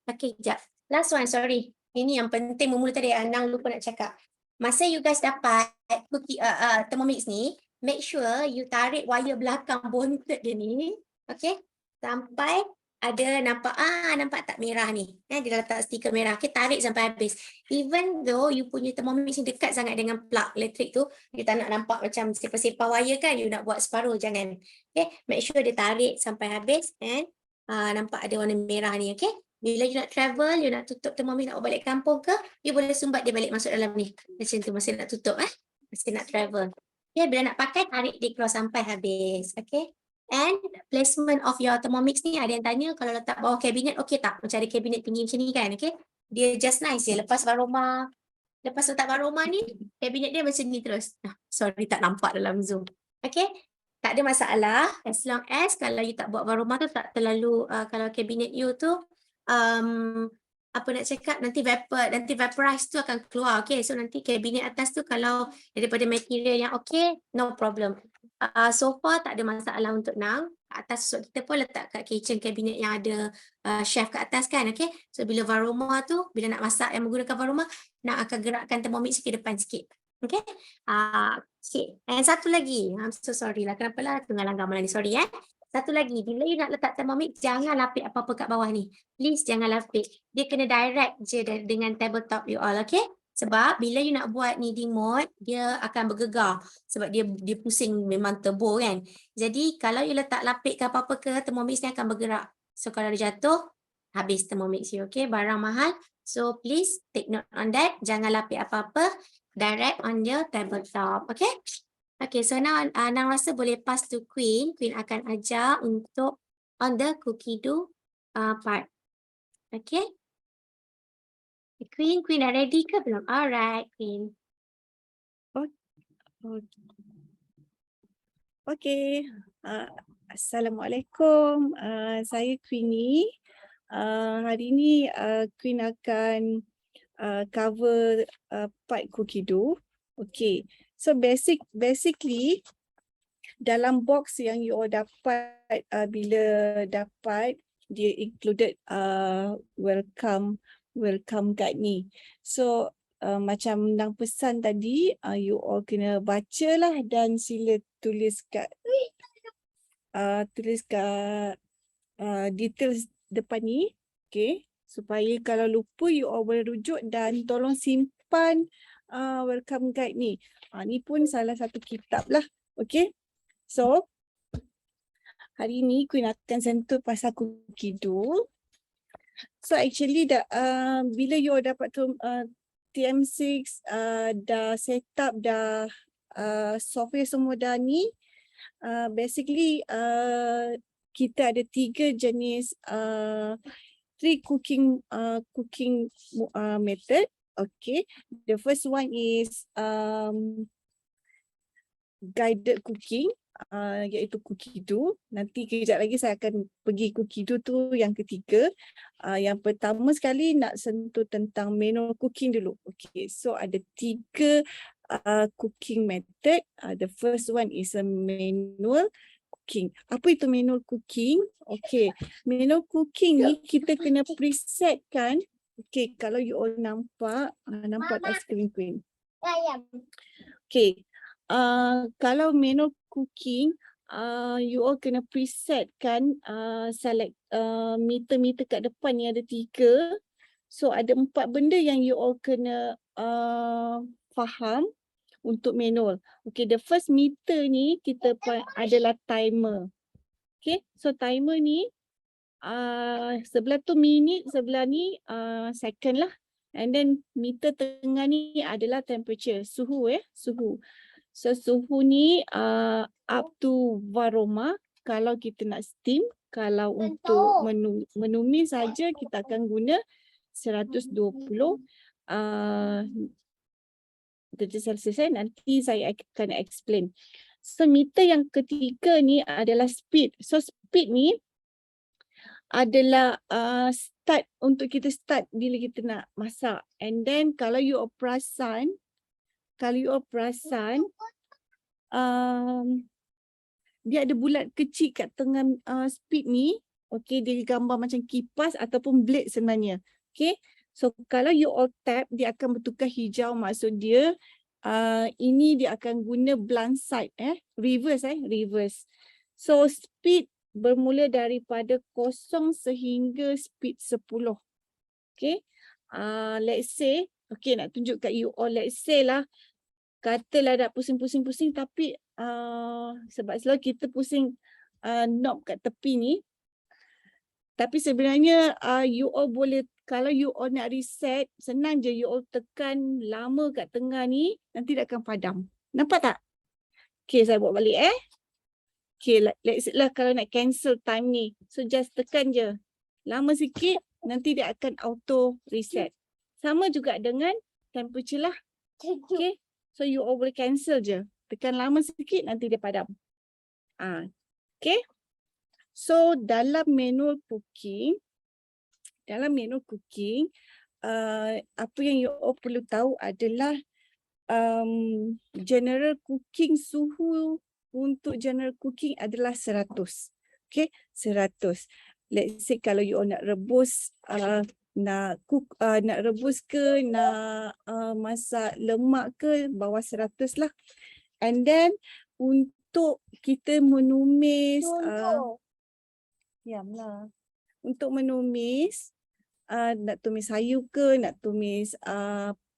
sekejap. Last one, sorry. Ini yang penting memula tadi, Anang lupa nak cakap. Masa you guys dapat cookie Thermomix ni, make sure you tarik wire belakang bonnet dia ni, okay, sampai ada nampak tak merah ni. Dia letak stiker merah. Okay, tarik sampai habis. Even though you punya Thermomix ni dekat sangat dengan plug elektrik tu, you tak nak nampak macam sepah-sepah wire kan, you nak buat separuh, jangan. Okay, make sure dia tarik sampai habis and nampak ada warna merah ni, okay. Bila you nak travel, you nak tutup Thermomix nak balik kampung ke, you boleh sumbat dia balik masuk dalam ni. Macam tu, masa nak tutup masa nak travel. Okay, bila nak pakai, tarik dia keluar sampai habis, okay. And placement of your Thermomix ni, ada yang tanya kalau letak bawah kabinet, okay tak? Macam ada kabinet tinggi macam ni kan, okay. Dia just nice je, lepas letak baroma ni, kabinet dia macam ni terus. Sorry, tak nampak dalam Zoom. Okay, tak ada masalah. As long as kalau you tak buat baroma tu, tak terlalu, kalau kabinet you tu, apa nak cakap, nanti vaporize tu akan keluar. Okay, so nanti kabinet atas tu kalau daripada material yang okay, no problem. So far tak ada masalah untuk Nang. Atas susuk kita pun letak kat kitchen cabinet yang ada chef kat atas kan, okay. So bila varoma tu, bila nak masak yang menggunakan varoma, Nang akan gerakkan Thermomix ke depan sikit. Okay. Okay. And satu lagi, I'm so sorry lah, kenapa lah tengah langgar malam ni, sorry Satu lagi, bila you nak letak Thermomix, jangan lapik apa-apa kat bawah ni. Please jangan lapik. Dia kena direct je dengan tabletop you all, okay? Sebab bila you nak buat kneading mode, dia akan bergegar. Sebab dia pusing memang tebur kan. Jadi kalau you letak lapik ke apa-apa ke, Thermomix ni akan bergerak. So kalau dia jatuh, habis Thermomix you, okay? Barang mahal. So please take note on that. Jangan lapik apa-apa. Direct on your tabletop, okay? Okay, so now Nang rasa boleh pass to Queen. Queen akan ajar untuk on the cookie dough part. Okay. Queen dah ready ke belum? Alright, Queen.
Okay. Assalamualaikum. Saya Queenie. Hari ini Queen akan cover part cookie dough. Okay. So basically dalam box yang you all dapat bila dapat, dia included welcome guide ni. So macam Nang pesan tadi, you all kena baca lah dan sila tulis kat details depan ni, okay, supaya kalau lupa you all boleh rujuk, dan tolong simpan welcome guide ni. Ni pun salah satu kitab lah, okay. So hari ni Queen akan sentuh pasal cookie dough. So actually bila you all dapat TM6 dah set up, dah software semua dah ni, basically kita ada 3 jenis 3 cooking method. Okay, the first one is guided cooking, iaitu cookie dough. Nanti kejap lagi saya akan pergi cookie dough tu yang ketiga. Yang pertama sekali nak sentuh tentang manual cooking dulu. Okay, so ada 3 cooking method. The first one is a manual cooking. Apa itu manual cooking? Okay, manual cooking ni kita kena preset kan. Okay, kalau you all nampak, nampak tak screen queen? Okay, kalau manual cooking, you all kena preset kan, select meter-meter kat depan ni ada 3. So ada 4 benda yang you all kena faham untuk manual. Okay, the first meter ni kita adalah timer. Okay, so timer ni sebelah tu minit, sebelah ni second lah. And then meter tengah ni adalah temperature, suhu suhu. So suhu ni up to varoma kalau kita nak steam. Kalau untuk menumis saja kita akan guna 120 darjah Celsius. Nanti saya akan explain. So meter yang ketiga ni adalah speed. So speed ni adalah start untuk kita start bila kita nak masak. And then kalau you all perasan, dia ada bulat kecil kat tengah speed ni. Okay, dia gambar macam kipas ataupun blade sebenarnya. Okay, so kalau you all tap, dia akan bertukar hijau, maksud dia ini dia akan guna blunt side, reverse. So speed bermula daripada 0 sehingga speed 10. Okay, let's say, okay, nak tunjuk kat you all, let's say lah, katalah dah pusing-pusing tapi sebab selalu kita pusing knob kat tepi ni. Tapi sebenarnya you all boleh, kalau you all nak reset, senang je, you all tekan lama kat tengah ni, nanti dia akan padam. Nampak tak? Okay, saya buat balik Okay, let's say lah kalau nak cancel time ni. So just tekan je. Lama sikit, nanti dia akan auto reset. Sama juga dengan temperature lah. Okay, so you all boleh cancel je. Tekan lama sikit, nanti dia padam. Okay. So dalam manual cooking, apa yang you all perlu tahu adalah general cooking, suhu untuk general cooking adalah 100. Okay, 100. Let's say kalau you all nak rebus, nak rebus ke, nak masak lemak ke, bawah 100 lah. And then untuk kita menumis, untuk menumis, nak tumis sayur ke, nak tumis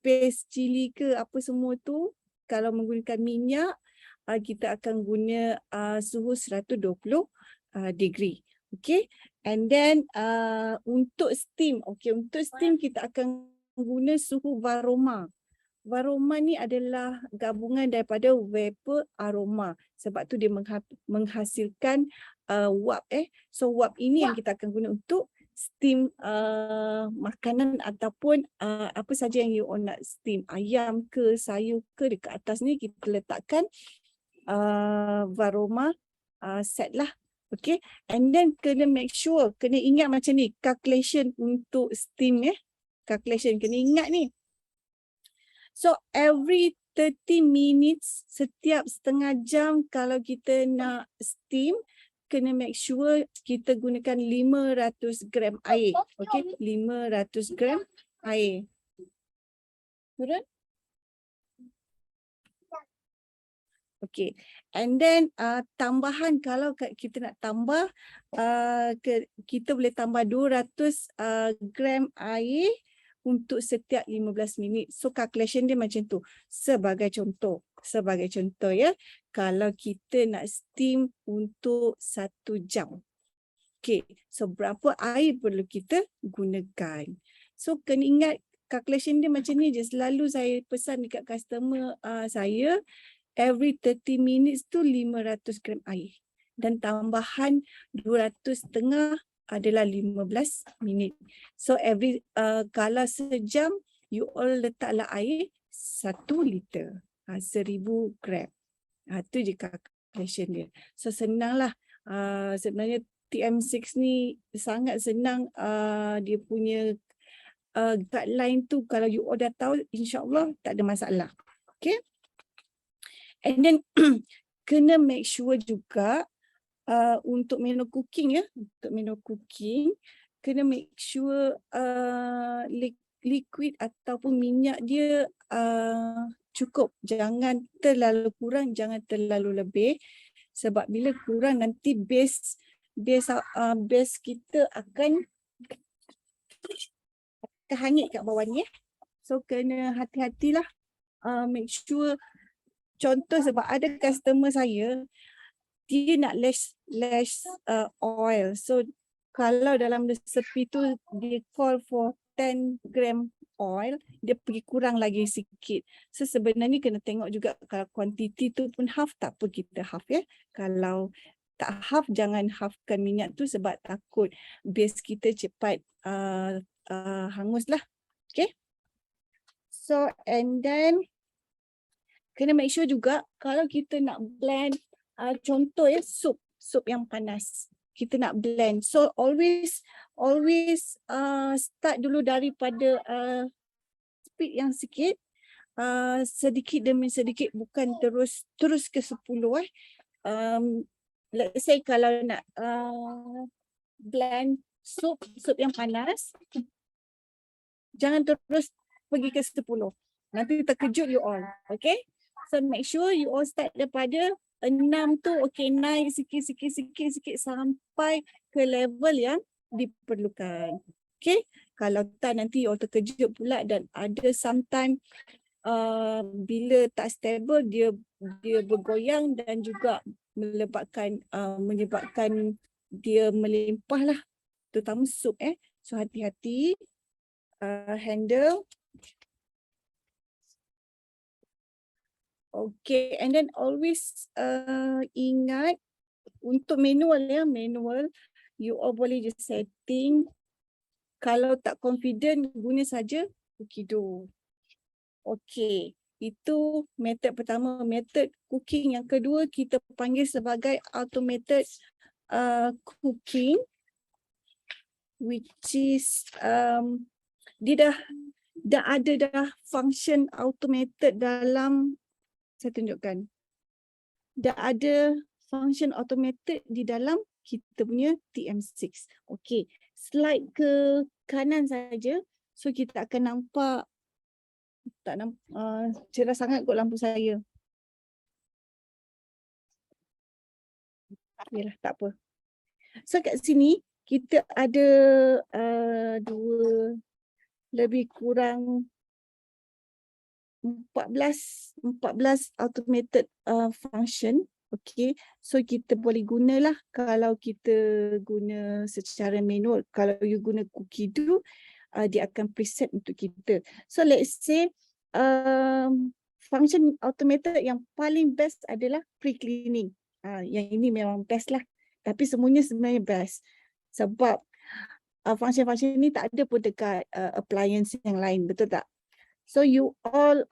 paste cili ke, apa semua tu, kalau menggunakan minyak, kita akan guna suhu 120 degree. Okay, and then untuk steam, kita akan guna suhu varoma. Varoma ni adalah gabungan daripada vapor aroma. Sebab tu dia menghasilkan wap. So wap ini yang kita akan guna untuk steam makanan ataupun apa saja yang you all nak steam. Ayam ke, sayur ke, dekat atas ni kita letakkan varoma set lah. Okay, and then kena make sure, kena ingat macam ni, calculation untuk steam calculation kena ingat ni. So every 30 minutes, setiap setengah jam kalau kita nak steam, kena make sure kita gunakan 500 gram air. Okay, 500 gram air. Turun? Okay, and then tambahan, kalau kita nak tambah, kita boleh tambah 200 gram air untuk setiap 15 minit. So calculation dia macam tu. Sebagai contoh ya, kalau kita nak steam untuk 1 jam. Okay, so berapa air perlu kita gunakan. So kena ingat calculation dia macam ni je. Selalu saya pesan dekat customer saya, every 30 minutes tu 500 gram air. Dan tambahan 200 adalah 15 minit. So every kalau sejam, you all letaklah air 1 liter, 1000 gram. Tu je calculation dia. So senanglah. Sebenarnya TM6 ni sangat senang, dia punya guideline tu kalau you all dah tahu, insyaAllah tak ada masalah. Okay. And then kena make sure juga untuk menu cooking ya, untuk menu cooking kena make sure liquid ataupun minyak dia cukup, jangan terlalu kurang, jangan terlalu lebih, sebab bila kurang nanti base kita akan hangit kat bawah ni. So kena hati-hatilah, make sure. Contoh sebab ada customer saya dia nak less oil. So kalau dalam resepi tu dia call for 10 gram oil, dia pergi kurang lagi sikit. So sebenarnya kena tengok juga kalau kuantiti tu pun half, tak apa kita half ya. Kalau tak half, jangan halfkan minyak tu sebab takut base kita cepat hangus lah. Okay. So and then kena make sure juga kalau kita nak blend, contoh ya sup yang panas kita nak blend, so always start dulu daripada speed yang sikit, sedikit demi sedikit, bukan terus ke 10 let's say kalau nak blend sup yang panas, jangan terus pergi ke 10, nanti terkejut you all. Okay, so make sure you all start daripada 6 tu, okay, naik sikit sampai ke level yang diperlukan. Okay, kalau tak nanti you all terkejut pula, dan ada sometime bila tak stable dia bergoyang dan juga menyebabkan dia melimpah lah, terutama sup so hati-hati handle. Okay, and then always ingat untuk manual you all boleh just setting. Kalau tak confident, guna saja Cookido. Okay, itu method pertama. Method cooking yang kedua kita panggil sebagai automated cooking, which is dia dah ada function automated dalam, saya tunjukkan. Dah ada function automated di dalam kita punya TM6. Okey, slide ke kanan saja. So kita akan nampak, tak nampak cerah sangat kot lampu saya. Yalah, tak apa. So kat sini kita ada dua, lebih kurang 14 automated function. Okay, so kita boleh gunalah kalau kita guna secara manual. Kalau you guna Cookido, dia akan preset untuk kita. So let's say function automated yang paling best adalah pre-cleaning. Yang ini memang best lah. Tapi semuanya sebenarnya best. Sebab function-function ni tak ada pun dekat appliance yang lain, betul tak? So you all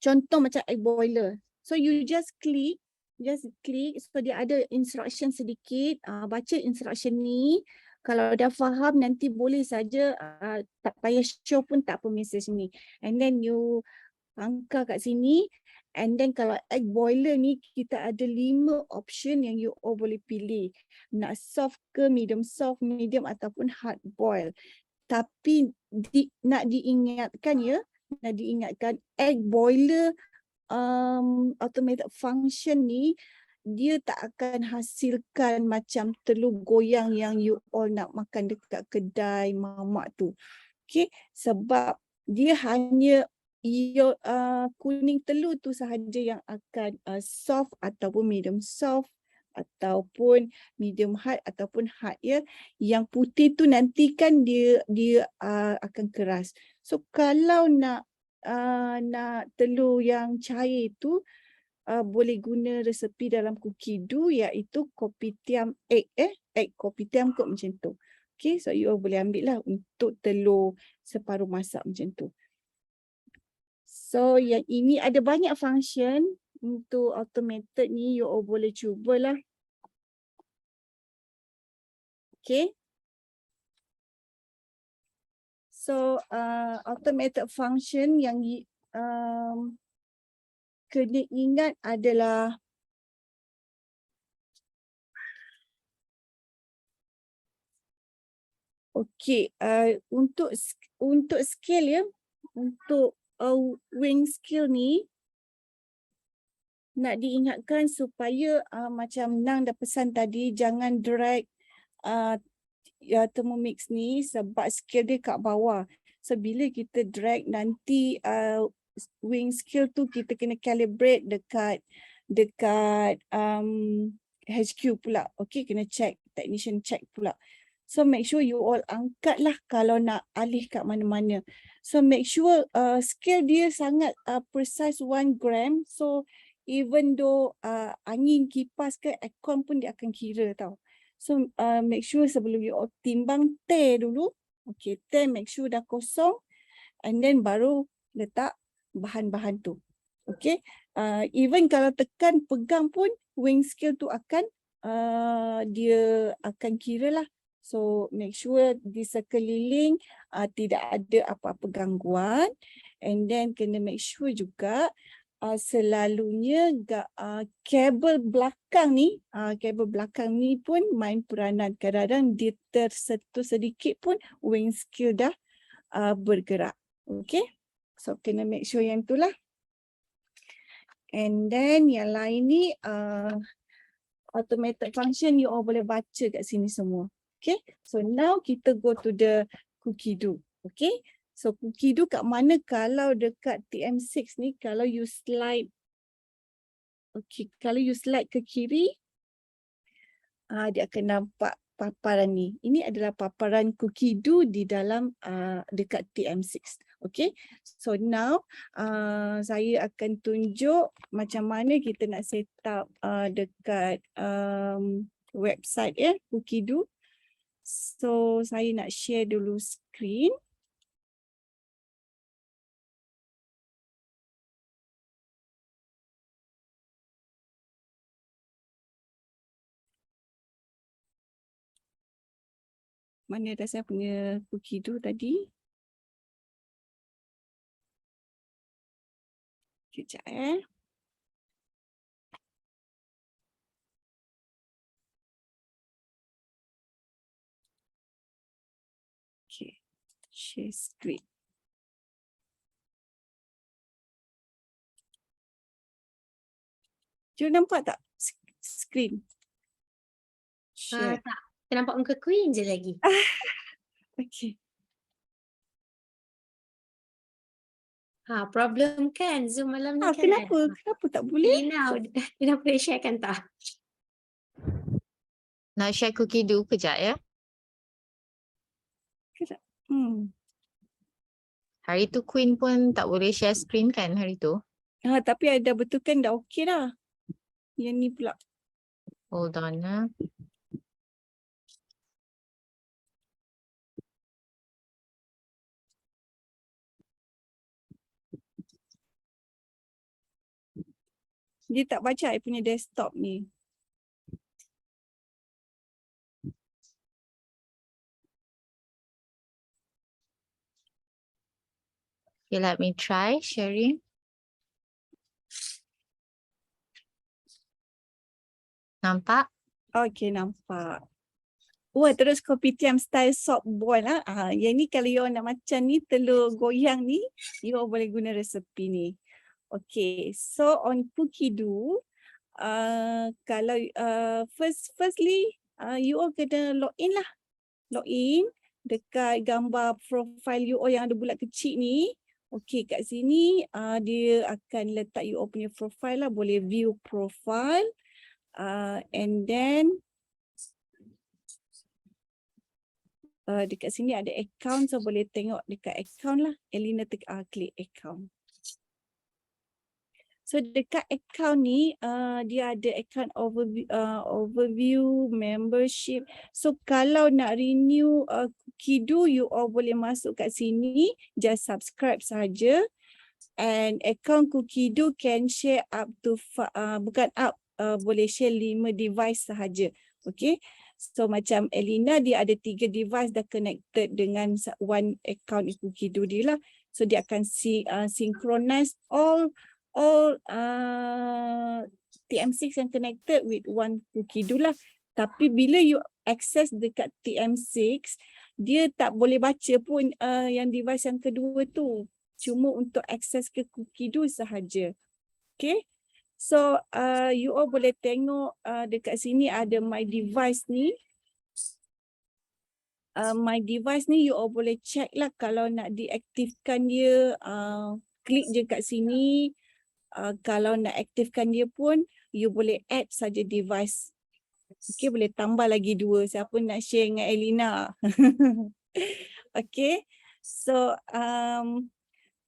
contoh macam egg boiler. So you just click. So dia ada instruction sedikit. Baca instruction ni. Kalau dah faham nanti boleh saja tak payah show pun tak apa message ni. And then you angkat kat sini. And then kalau egg boiler ni kita ada 5 option yang you all boleh pilih. Nak soft ke, medium soft, medium ataupun hard boil. Tapi nak diingatkan egg boiler automated function ni dia tak akan hasilkan macam telur goyang yang you all nak makan dekat kedai mamak tu. Okay, sebab dia hanya kuning telur tu sahaja yang akan soft ataupun medium soft ataupun medium hard ataupun hard ya. Yang putih tu nanti kan dia akan keras. So kalau nak telur yang cair tu boleh guna resepi dalam Cookido, iaitu kopitiam egg kopitiam kot macam tu. Okay, so you boleh ambil lah untuk telur separuh masak macam tu. So yang ini ada banyak function. Untuk automated ni you all boleh cubalah. Okay. So automated function yang kena ingat adalah Okey, untuk skill ya, untuk wing skill ni nak diingatkan supaya macam Nang dah pesan tadi, jangan drag Thermomix ni sebab skill dia kat bawah. So bila kita drag nanti wing skill tu kita kena calibrate dekat HQ pula. Okay, kena check, technician check pula. So make sure you all angkat lah kalau nak alih kat mana-mana. So make sure scale dia sangat precise 1 gram. So even though angin kipas ke aircon pun dia akan kira tau. So make sure sebelum you all timbang, tear dulu. Okay, tear, make sure dah kosong. And then baru letak bahan-bahan tu. Okay, even kalau tekan pegang pun wing scale tu akan dia akan kira lah. So make sure di sekeliling tidak ada apa-apa gangguan. And then kena make sure juga selalunya kabel belakang ni pun main peranan. Kadang-kadang dia tersentuh sedikit pun wing scale dah bergerak. Okay, so kena make sure yang itulah. And then yang lain ni automated function you all boleh baca kat sini semua. Okay, so now kita go to the cookie do. Okay, so cookie do kat mana? Kalau dekat TM6 ni, kalau you slide, okay, kalau you slide ke kiri, dia akan nampak paparan ni. Ini adalah paparan cookie do di dalam dekat TM6. Okay, so now saya akan tunjuk macam mana kita nak set up dekat website ya, cookie do. So saya nak share dulu screen. Mana dah saya punya cookie do tadi? Kejap Okay, share screen. Cuma nampak tak screen? Share.
Tak. Kita nampak muka Queen je lagi.
Okay.
Problem kan Zoom malam ni kan.
Kenapa? Kenapa tak boleh?
Lina boleh share kan tak?
Nak share cookie do kejap ya. Hari tu Queen pun tak boleh share screen kan hari tu?
Tapi ada betulkan dah okey dah. Yang ni pula.
Hold on ya.
Dia tak baca I punya desktop ni.
Okay, let me try sharing. Nampak?
Okay, nampak. Wah, terus kopitiam style sop boil lah. Yang ni kalau you nak macam ni, telur goyang ni, you boleh guna resepi ni. Okay, so on cookie do, kalau firstly, you all kena login lah. Login dekat gambar profile you all yang ada bulat kecil ni. Okay, kat sini dia akan letak you all punya profile lah. Boleh view profile. And then dekat sini ada account, so boleh tengok dekat account lah. Elina klik account. So dekat account ni dia ada account overview, membership. So kalau nak renew cookie do, you all boleh masuk kat sini, just subscribe saja. And account cookie do can share up to boleh share 5 device sahaja. Okay. So macam Elina dia ada 3 device dah connected dengan one account cookie do dia lah. So dia akan synchronize all TM6 yang connected with one cookie do lah. Tapi bila you access dekat TM6, dia tak boleh baca pun yang device yang kedua tu. Cuma untuk akses ke Cookido sahaja. Okay. So you all boleh tengok dekat sini ada my device ni. My device ni you all boleh check lah kalau nak diaktifkan dia, klik je kat sini. Kalau nak aktifkan dia pun you boleh add saja device. Okay, boleh tambah lagi 2. Siapa nak share dengan Elina? Okay. So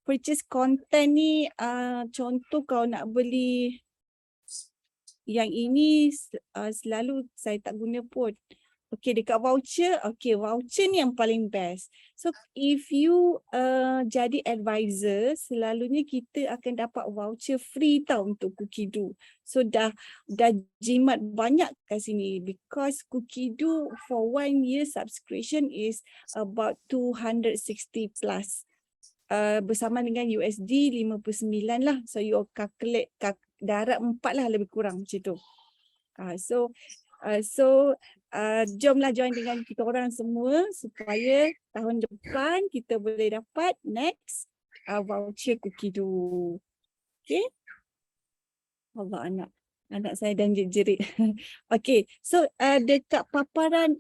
purchase content ni contoh kalau nak beli yang ini selalu saya tak guna pun. Okay, dekat voucher, okay, voucher ni yang paling best. So if you jadi advisor, selalunya kita akan dapat voucher free tau untuk Cookido. So dah jimat banyak kat sini because Cookido for 1 year subscription is about 260 plus. Bersama dengan USD 59 lah. So you calculate darab 4 lah lebih kurang macam tu. Jomlah join dengan kita orang semua supaya tahun depan kita boleh dapat next voucher Cookido. Okay. Allah, anak saya dan jerit. Okay, so dekat paparan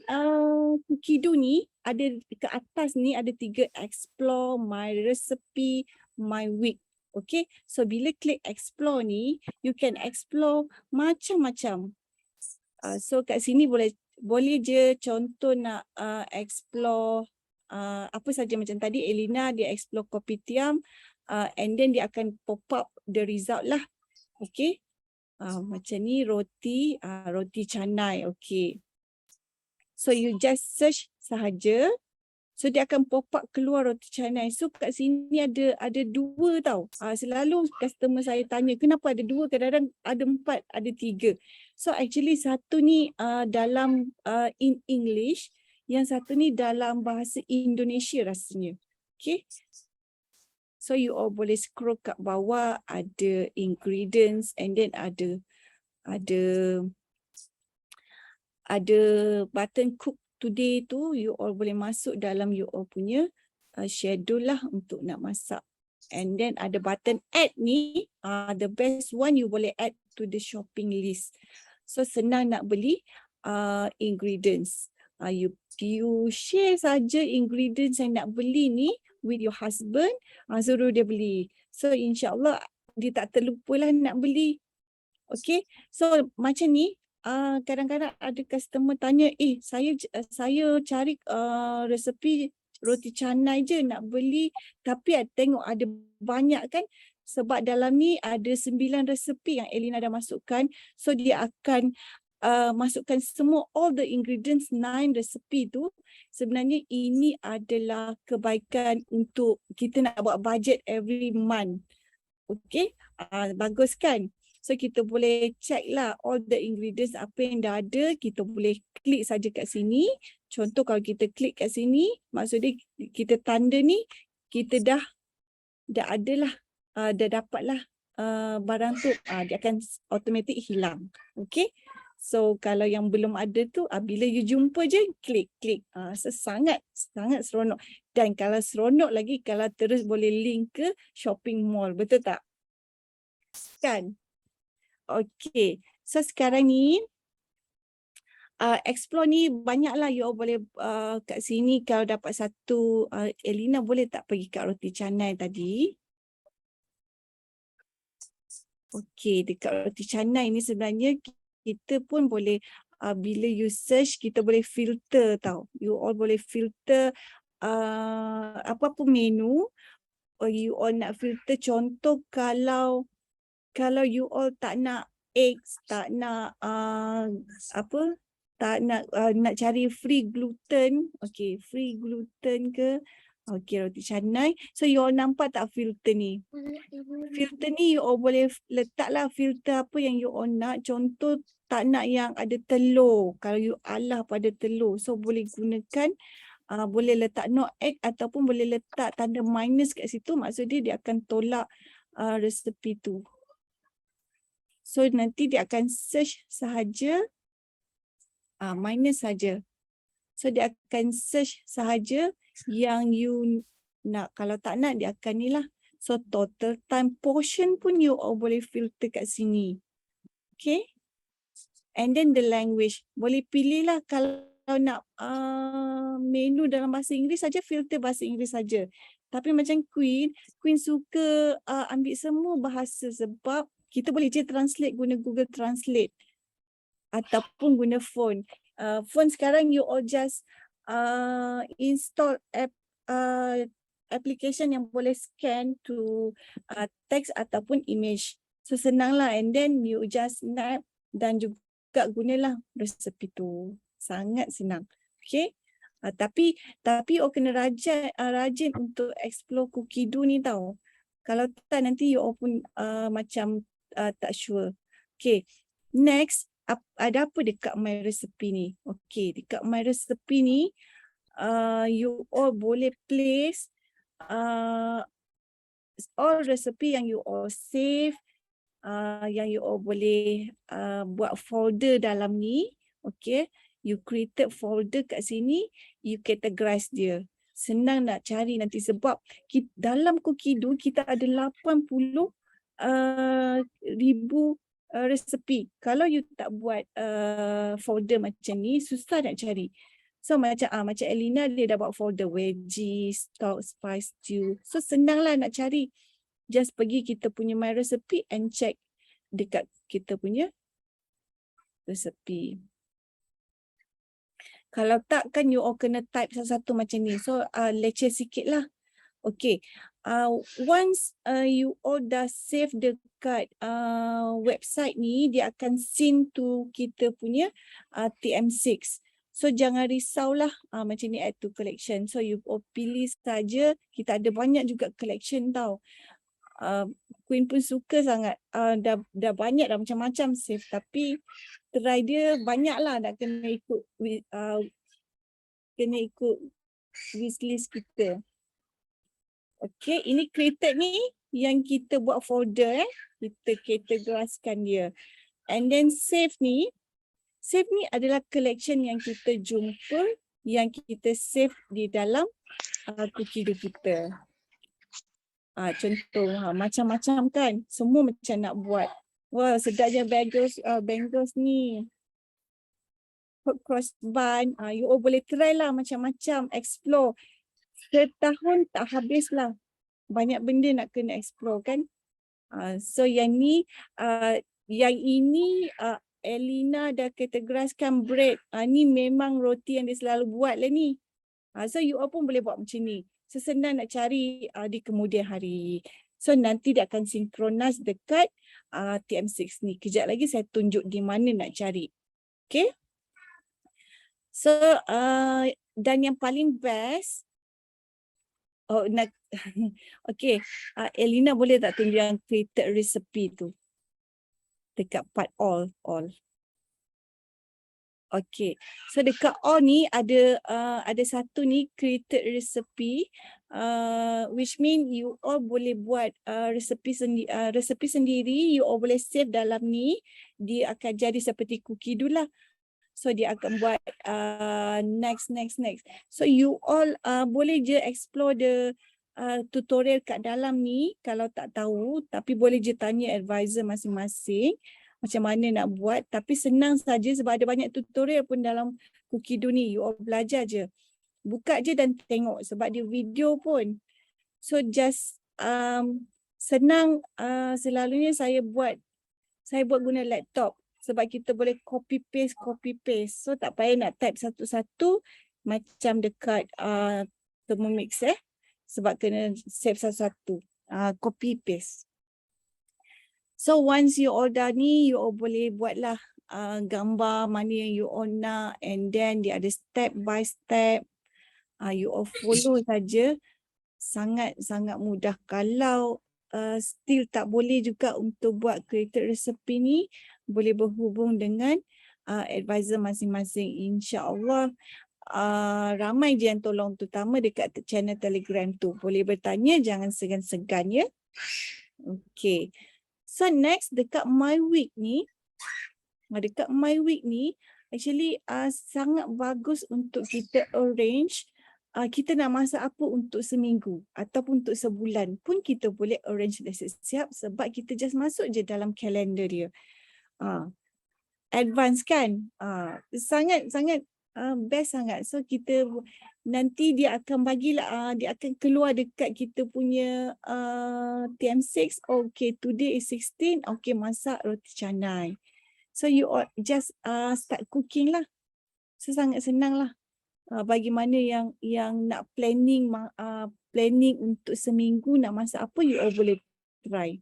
Cookido ni ada dekat atas ni ada 3 explore, my recipe, my week. Okay, so bila klik explore ni, you can explore macam-macam. So kat sini boleh je contoh nak explore apa saja macam tadi Elina dia explore kopitiam and then dia akan pop up the result lah. Okay. Macam ni roti canai. Okay. So you just search sahaja. So dia akan pop up keluar roti canai. So kat sini ada 2 tau. Selalu customer saya tanya kenapa ada 2, kadang-kadang ada 4, ada 3. So actually satu ni dalam in English, yang satu ni dalam bahasa Indonesia rasanya. Okay. So you all boleh scroll kat bawah, ada ingredients and then ada button cook today tu, you all boleh masuk dalam you all punya schedule lah untuk nak masak. And then ada button add ni, the best one you boleh add to the shopping list. So senang nak beli ingredients. You share saja ingredients yang nak beli ni with your husband, suruh dia beli. So insyaAllah dia tak terlupalah nak beli. Okay, so macam ni. Kadang-kadang ada customer tanya, saya cari resepi roti canai je nak beli, tapi tengok ada banyak kan, sebab dalam ni ada 9 resepi yang Elina dah masukkan. So dia akan masukkan semua all the ingredients 9 resepi tu. Sebenarnya ini adalah kebaikan untuk kita nak buat budget every month. Okay, bagus kan? So kita boleh check lah all the ingredients apa yang dah ada. Kita boleh klik saja kat sini. Contoh kalau kita klik kat sini, maksudnya kita tanda ni, kita dah adalah, dah dapatlah barang tu. Dia akan automatic hilang. Okay. So kalau yang belum ada tu, bila you jumpa je, klik. So sangat seronok. Dan kalau seronok lagi, kalau terus boleh link ke shopping mall. Betul tak? Kan? Okay, so sekarang ni explore ni banyaklah you all boleh kat sini. Kalau dapat satu, Elina boleh tak pergi kat roti canai tadi? Okay, dekat roti canai ni sebenarnya kita pun boleh, bila you search kita boleh filter tau. You all boleh filter apa-apa menu. You all nak filter, contoh kalau you all tak nak eggs, tak nak nak cari free gluten, okay, free gluten ke, okay, roti canai. So you all nampak tak filter ni? Filter ni you all boleh letaklah filter apa yang you all nak. Contoh tak nak yang ada telur, kalau you alah pada telur, so boleh gunakan, boleh letak no egg ataupun boleh letak tanda minus kat situ, maksudnya dia akan tolak resepi tu. So nanti dia akan search sahaja minus saja. So dia akan search sahaja yang you nak. Kalau tak nak dia akan ni lah. So total time portion pun you all boleh filter kat sini. Okay. And then the language. Boleh pilih lah kalau nak menu dalam bahasa Inggeris saja, filter bahasa Inggeris saja. Tapi macam Queen suka ambil semua bahasa sebab kita boleh je translate guna Google Translate ataupun guna phone. Phone sekarang you all just install application yang boleh scan to text ataupun image. So senang lah, and then you just snap dan juga gunalah resepi tu. Sangat senang. Okay. Tapi you kena rajin untuk explore Cookido ni tau. Kalau tak nanti you all pun macam tak sure. Okay. Next, ada apa dekat My Recipe ni? Okay, dekat My Recipe ni you all boleh place all recipe yang you all save, yang you all boleh buat folder dalam ni. Okay, you created folder kat sini, you categorize dia. Senang nak cari nanti sebab dalam Cookido kita ada 80,000 resepi. Kalau you tak buat folder macam ni, susah nak cari. So macam Elina dia dah buat folder veggies, stock, spice, stew. So senang lah nak cari. Just pergi kita punya My Recipe and check dekat kita punya resepi. Kalau tak kan you all kena type satu-satu macam ni. So leceh sikit lah. Okay. Once you all dah save dekat website ni, dia akan sync to kita punya TM6. So jangan risaulah macam ni, add to collection. So you all pilih saja. Kita ada banyak juga collection tau. Queen pun suka sangat. Dah banyak dah macam-macam save. Tapi try dia banyak lah, nak kena ikut wishlist kita. Okay, ini created ni yang kita buat folder kita categoriskan dia. And then save ni adalah collection yang kita jumpa, yang kita save di dalam Cookido kita. Contoh macam-macam kan, semua macam nak buat. Wah, sedapnya bangles ni. Hot cross bun, you all boleh try lah macam-macam, explore. Setahun tak habis lah. Banyak benda nak kena explore kan. So yang ni, yang ini Elina dah categoriskan bread. Ni memang roti yang dia selalu buat lah ni. So you all pun boleh buat macam ni. So senang nak cari di kemudian hari. So nanti dia akan synchronize dekat TM6 ni. Kejap lagi saya tunjuk di mana nak cari. Okay. So dan yang paling best, okay, Elina boleh tak tunjuk yang created recipe tu dekat part all. Okay, so dekat all ni ada satu ni created recipe, which mean you all boleh buat recipe sendiri, you all boleh save dalam ni, dia akan jadi seperti Cookido lah. So dia akan buat next. So you all boleh je explore the tutorial kat dalam ni kalau tak tahu, tapi boleh je tanya advisor masing-masing macam mana nak buat. Tapi senang saja sebab ada banyak tutorial pun dalam Cookido ni. You all belajar je. Buka je dan tengok sebab dia video pun. So just senang. Selalunya saya buat guna laptop sebab kita boleh copy paste. So tak payah nak type satu-satu macam dekat Thermomix sebab kena save satu-satu. Copy paste. So once you all dah ni, you all boleh buatlah gambar mana yang you all nak, and then dia ada step by step. You all follow saja. Sangat mudah. Kalau still tak boleh juga untuk buat created recipe ni, boleh berhubung dengan advisor masing-masing. InsyaAllah ramai je yang tolong, terutama dekat channel Telegram tu. Boleh bertanya, jangan segan-segan ya. Okay. So next dekat My Week ni, actually sangat bagus untuk kita arrange. Kita nak masak apa untuk seminggu ataupun untuk sebulan pun kita boleh arrange dah siap sebab kita just masuk je dalam kalender dia. Advance kan? Sangat best sangat. So kita nanti dia akan bagilah dia akan keluar dekat kita punya TM6. Okay, today is 16. Okay, masak roti canai. So you all just start cooking lah. So sangat senang lah. Bagi mana yang nak planning untuk seminggu nak masak apa, you all boleh try.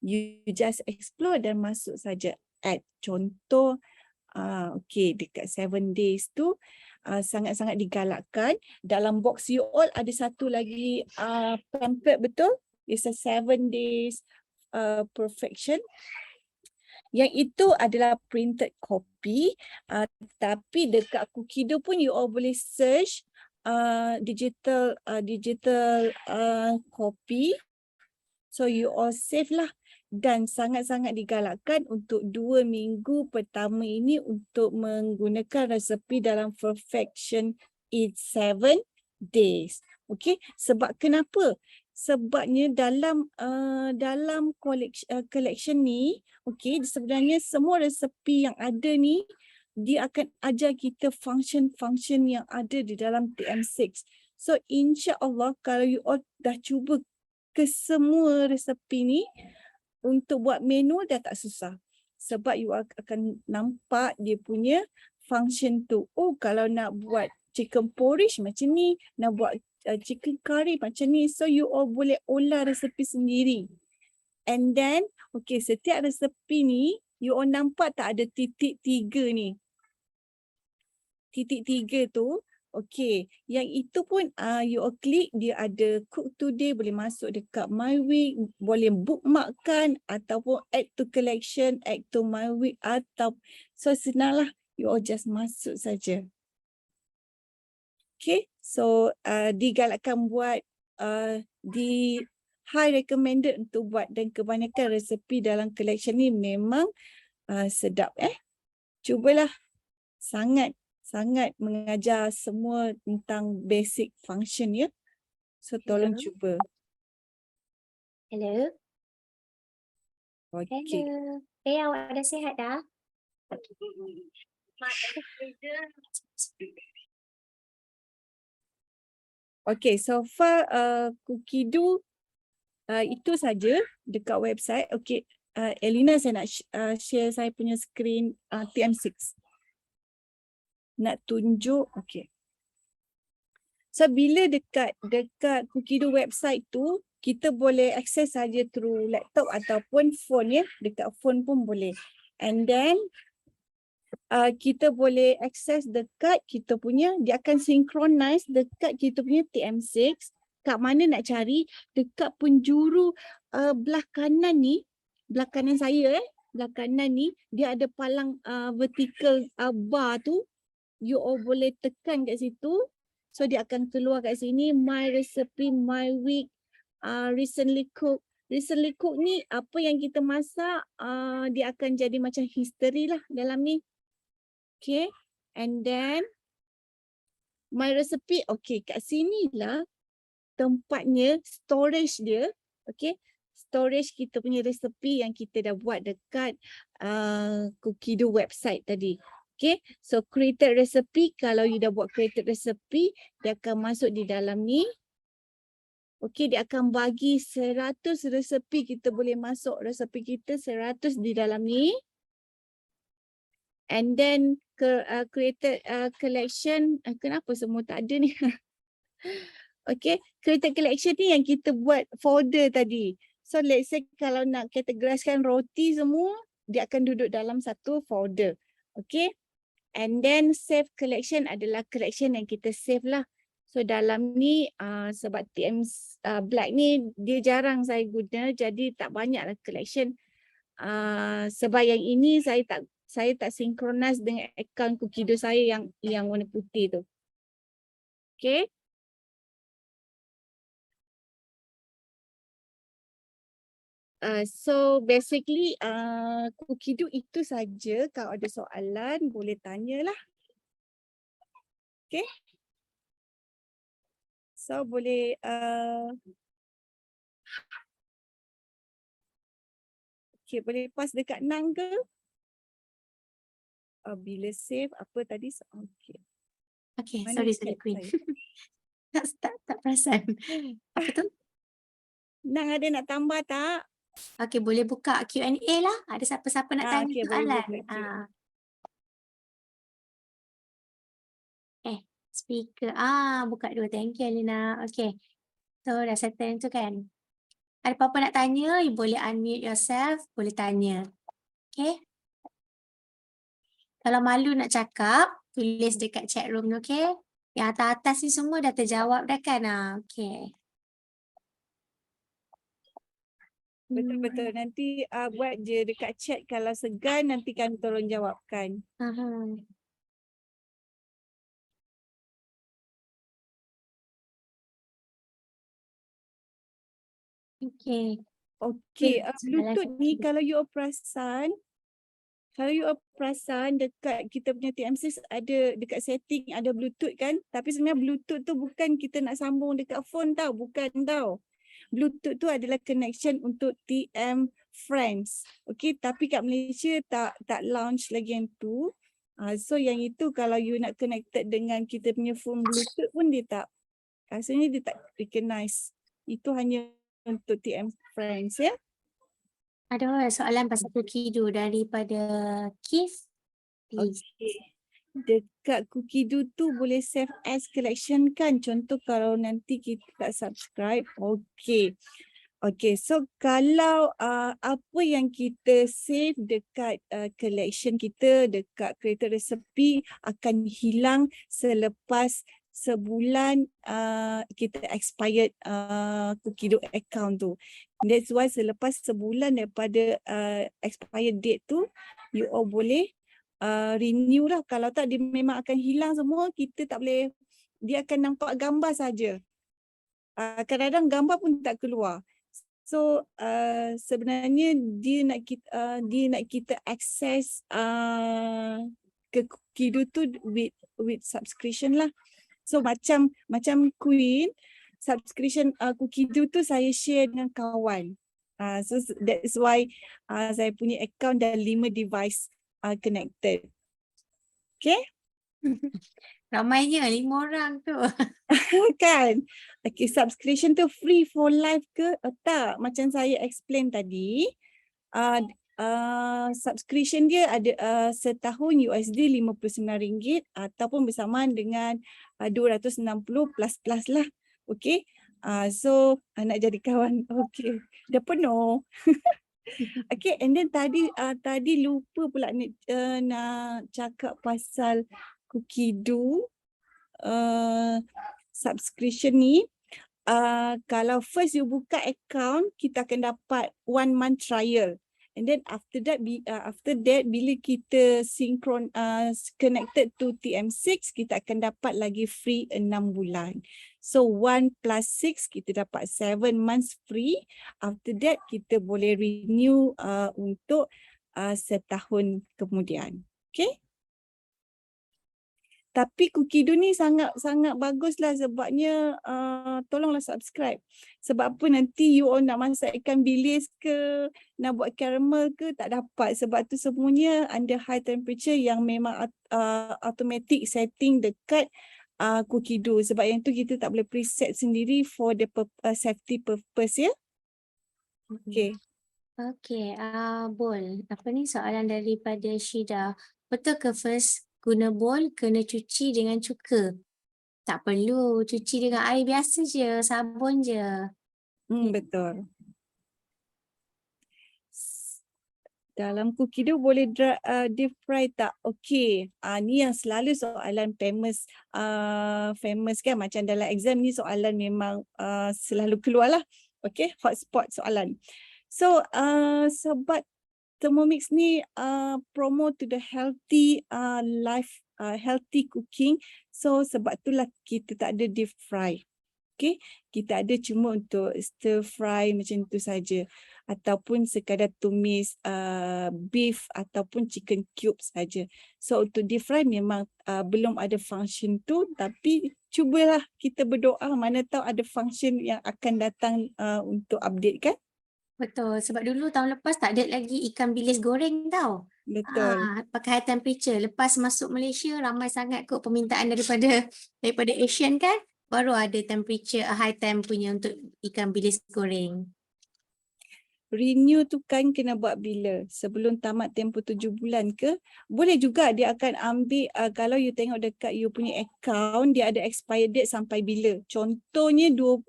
You just explore dan masuk saja. Add contoh, okay, dekat 7 days tu sangat-sangat digalakkan. Dalam box you all ada satu lagi pamphlet, betul? It's a 7 days perfection. Yang itu adalah printed copy, tapi dekat Cookido pun you all boleh search digital copy. So you all save lah. Dan sangat-sangat digalakkan untuk 2 minggu pertama ini untuk menggunakan resepi dalam perfection in 7 days. Okay, sebab kenapa? Sebabnya dalam collection ni, okay, sebenarnya semua resepi yang ada ni dia akan ajar kita function-function yang ada di dalam TM6. So insya-Allah kalau you all dah cuba ke semua resepi ni untuk buat menu dah tak susah. Sebab you akan nampak dia punya function tu. Oh, kalau nak buat chicken porridge macam ni, nak buat chicken curry macam ni. So you all boleh olah resepi sendiri. And then, okay, setiap resepi ni, you all nampak tak ada titik 3 ni. Titik 3 tu, okay, yang itu pun you all klik, dia ada cook today, boleh masuk dekat my week, boleh bookmarkkan ataupun add to collection, add to my week atau so senang lah, you all just masuk saja. Okay, so digalakkan buat, di high recommended untuk buat dan kebanyakan resepi dalam collection ni memang sedap Cubalah, sangat mengajar semua tentang basic function ya. So tolong cuba.
Hello.
Okay.
Hello. Awak dah sihat dah?
Okay, so far Cookido itu saja dekat website. Okay, Elina, saya nak share saya punya screen TM6. Nak tunjuk, okay. So bila dekat Cookido website tu, kita boleh akses saja through laptop ataupun phone ya. Dekat phone pun boleh. And then kita boleh akses dekat kita punya, dia akan synchronize dekat kita punya TM6. Kat mana nak cari? Dekat penjuru belah kanan ni, belah kanan saya belah kanan ni, dia ada palang vertical bar tu. You all boleh tekan kat situ. So dia akan keluar kat sini, my recipe, my week, recently cook. Recently cook ni apa yang kita masak, dia akan jadi macam history lah dalam ni. Okay, and then my recipe, okay, kat sini lah tempatnya, storage dia, okay, storage kita punya resepi yang kita dah buat dekat Cookido website tadi. Okay, so created recipe, kalau you dah buat created recipe, dia akan masuk di dalam ni. Okay, dia akan bagi 100 resepi, kita boleh masuk resepi kita 100 di dalam ni. And then created collection, kenapa semua tak ada ni? Okay, created collection ni yang kita buat folder tadi. So let's say kalau nak categorizekan roti semua, dia akan duduk dalam satu folder. Okay, and then save collection adalah collection yang kita save lah. So dalam ni sebab TM Black ni dia jarang saya guna, jadi tak banyak lah collection. Sebab yang ini saya tak synchronize dengan akaun Cookido saya yang warna putih tu. Okay. So basically Kukidu itu saja. Kalau ada soalan boleh tanyalah. Okay. So boleh okay, boleh pass dekat Nang ke? Bila save apa tadi? Okay.
Okay,
Mana
sorry
chat
Queen.
saya?
tak perasan. Apa tu?
Nang ada nak tambah tak?
Okay, boleh buka Q&A lah. Ada siapa-siapa nak tanya
Okay, boleh
soalan.
buka Q&A.
Speaker. Buka dulu. Thank you, Alina. Okay. So, dah settle tu kan. Ada apa-apa nak tanya, you boleh unmute yourself. Boleh tanya. Okay. Kalau malu nak cakap, tulis dekat chat room tu, okay. Yang atas-atas ni semua dah terjawab dah kan? Okay.
Betul-betul. Nanti buat je dekat chat kalau segan nanti kami tolong jawabkan.
Okay.
Okey,
soalan
Bluetooth ni
satu.
kalau you perasan dekat kita punya TM6 ada dekat setting ada Bluetooth kan? Tapi sebenarnya Bluetooth tu bukan kita nak sambung dekat phone tau, bukan tau. Bluetooth tu adalah connection untuk TM Friends. Okey, tapi kat Malaysia tak launch lagi yang tu. So yang itu kalau you nak connected dengan kita punya phone Bluetooth pun dia tak, rasanya dia tak recognize. Itu hanya untuk TM Friends ya.
Ada soalan pasal Kukidu daripada Keith. Please.
Okey. Dekat Kukidu tu boleh save as collection kan? Contoh kalau nanti kita tak subscribe. Okey. Okey, so kalau apa yang kita save dekat collection kita dekat creator resipi akan hilang selepas sebulan kita expired Kukidu account tu. That's why selepas sebulan daripada expired date tu, you all boleh renew lah. Kalau tak dia memang akan hilang semua, kita tak boleh, dia akan nampak gambar saja. Kadang-kadang gambar pun tak keluar. So sebenarnya dia nak kita access ke Kukidu tu with subscription lah. So macam Queen subscription Kukidu tu saya share dengan kawan. So that's why saya punya account dah 5 device connected. Okay?
Ramainya 5 orang tu.
Kan? Okay, subscription tu free for life ke? Tak, macam saya explain tadi. Subscription dia ada setahun USD RM59 ataupun bersamaan dengan 260 plus lah. Okay. So nak jadi kawan. Okay. Dah penuh. Okay, and then tadi lupa pula nak cakap pasal Kukidu. Subscription ni kalau first you buka account kita akan dapat 1 month trial, and then after that bila kita synchron connected to TM6 kita akan dapat lagi free 6 bulan. So 1 plus 6 kita dapat 7 months free. After that kita boleh renew untuk setahun kemudian. Okay? Tapi Kukidu ni sangat baguslah sebabnya tolonglah subscribe. Sebab apa nanti you all nak masak ikan bilis ke, nak buat caramel ke tak dapat. Sebab tu semuanya under high temperature yang memang automatic setting dekat Kukidu. Sebab yang tu kita tak boleh preset sendiri for the safety purpose ya. Okay.
Okay, Bol. Apa ni soalan daripada Syida. Betul ke first guna bol kena cuci dengan cuka? Tak perlu. Cuci dengan air biasa je, sabun je.
Betul. Dalam Kukidu boleh deep fry tak? Okey. Ni yang selalu soalan famous kan, macam dalam exam ni soalan memang selalu keluar lah. Okey, hotspot soalan. So sebab Thermomix ni promote to the healthy life, healthy cooking. So sebab itulah kita tak ada deep fry. Okay, kita ada cuma untuk stir fry macam tu saja. ataupun sekadar tumis beef ataupun chicken cube saja. So untuk deep fry memang belum ada function tu, tapi cubalah kita berdoa, mana tahu ada function yang akan datang untuk update kan.
Betul. Sebab dulu tahun lepas tak ada lagi ikan bilis goreng tau.
Betul.
Pakai high temperature. Lepas masuk Malaysia ramai sangat kot permintaan daripada Asian kan. Baru ada temperature high temp punya untuk ikan bilis goreng.
Renew tu kan kena buat bila? Sebelum tamat tempoh 7 bulan ke? Boleh juga dia akan ambil, kalau you tengok dekat you punya account, dia ada expired date sampai bila. Contohnya 20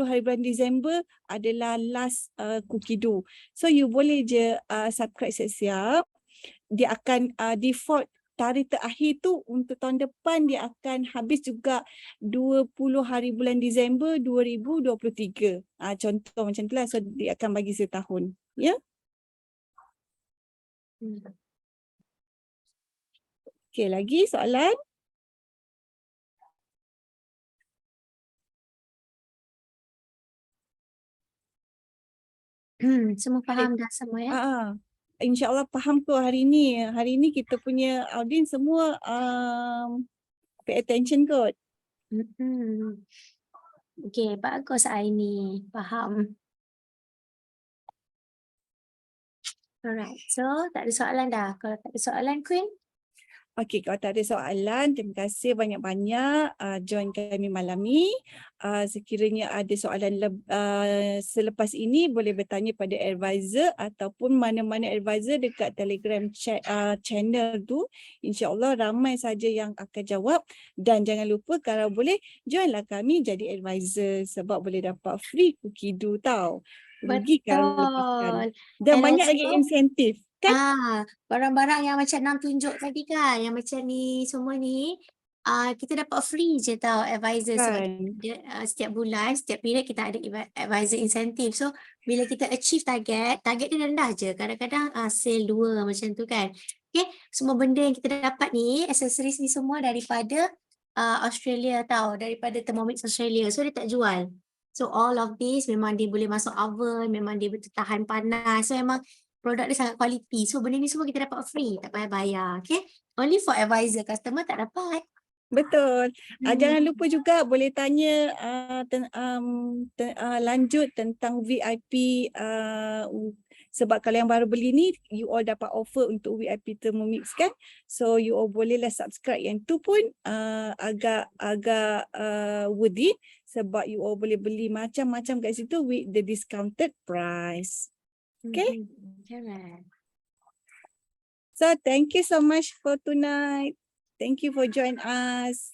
hari bulan Disember adalah last cookie dough. So you boleh je subscribe siap-siap. Dia akan default tarikh terakhir tu untuk tahun depan dia akan habis juga 20 hari bulan Disember 2023. Contoh macam tu lah. So dia akan bagi setahun. Ya? Okey, lagi soalan?
Semua faham dah semua ya?
InsyaAllah faham tu hari ni. Hari ni kita punya audience semua pay attention kot.
Okay, bagus Aini. Faham. Alright, so tak ada soalan dah. Kalau tak ada soalan, Queen?
Okey, kalau tak ada soalan, terima kasih banyak-banyak join kami malam ni. Sekiranya ada soalan selepas ini, boleh bertanya pada advisor ataupun mana-mana advisor dekat Telegram channel tu. InsyaAllah ramai saja yang akan jawab. Dan jangan lupa kalau boleh, joinlah kami jadi advisor sebab boleh dapat free cookie dough tau. Rugi kalau lepaskan. Dan
And
banyak
also,
lagi insentif. Kan?
Barang-barang yang macam Nam tunjuk tadi kan, yang macam ni semua ni, kita dapat free je tau advisor sebab
Kan?
setiap bulan, setiap period kita ada advisor incentive. So bila kita achieve target dia rendah je. Kadang-kadang sale 2 macam tu kan. Okay, semua benda yang kita dapat ni, accessories ni semua daripada Australia tau, daripada Thermomix Australia. So dia tak jual. So all of this memang dia boleh masuk oven, memang dia tahan panas. So memang produk dia sangat quality. So benda ni semua kita dapat free, tak payah bayar. Okay, only for advisor, customer tak dapat.
Betul. Jangan lupa juga boleh tanya lanjut tentang VIP sebab kalau yang baru beli ni you all dapat offer untuk VIP Thermomix kan. So you all bolehlah subscribe yang tu pun agak worth it sebab you all boleh beli macam-macam kat situ with the discounted price. Okay. So thank you so much for tonight. Thank you for joining us.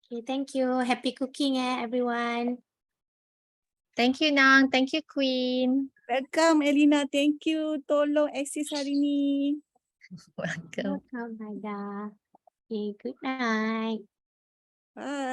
Okay, thank you. Happy cooking everyone.
Thank you Nang, thank you Queen.
Welcome Elina, thank you. Tolong akses hari ni.
Welcome.
Welcome, Haida. Okay, good night.
Bye.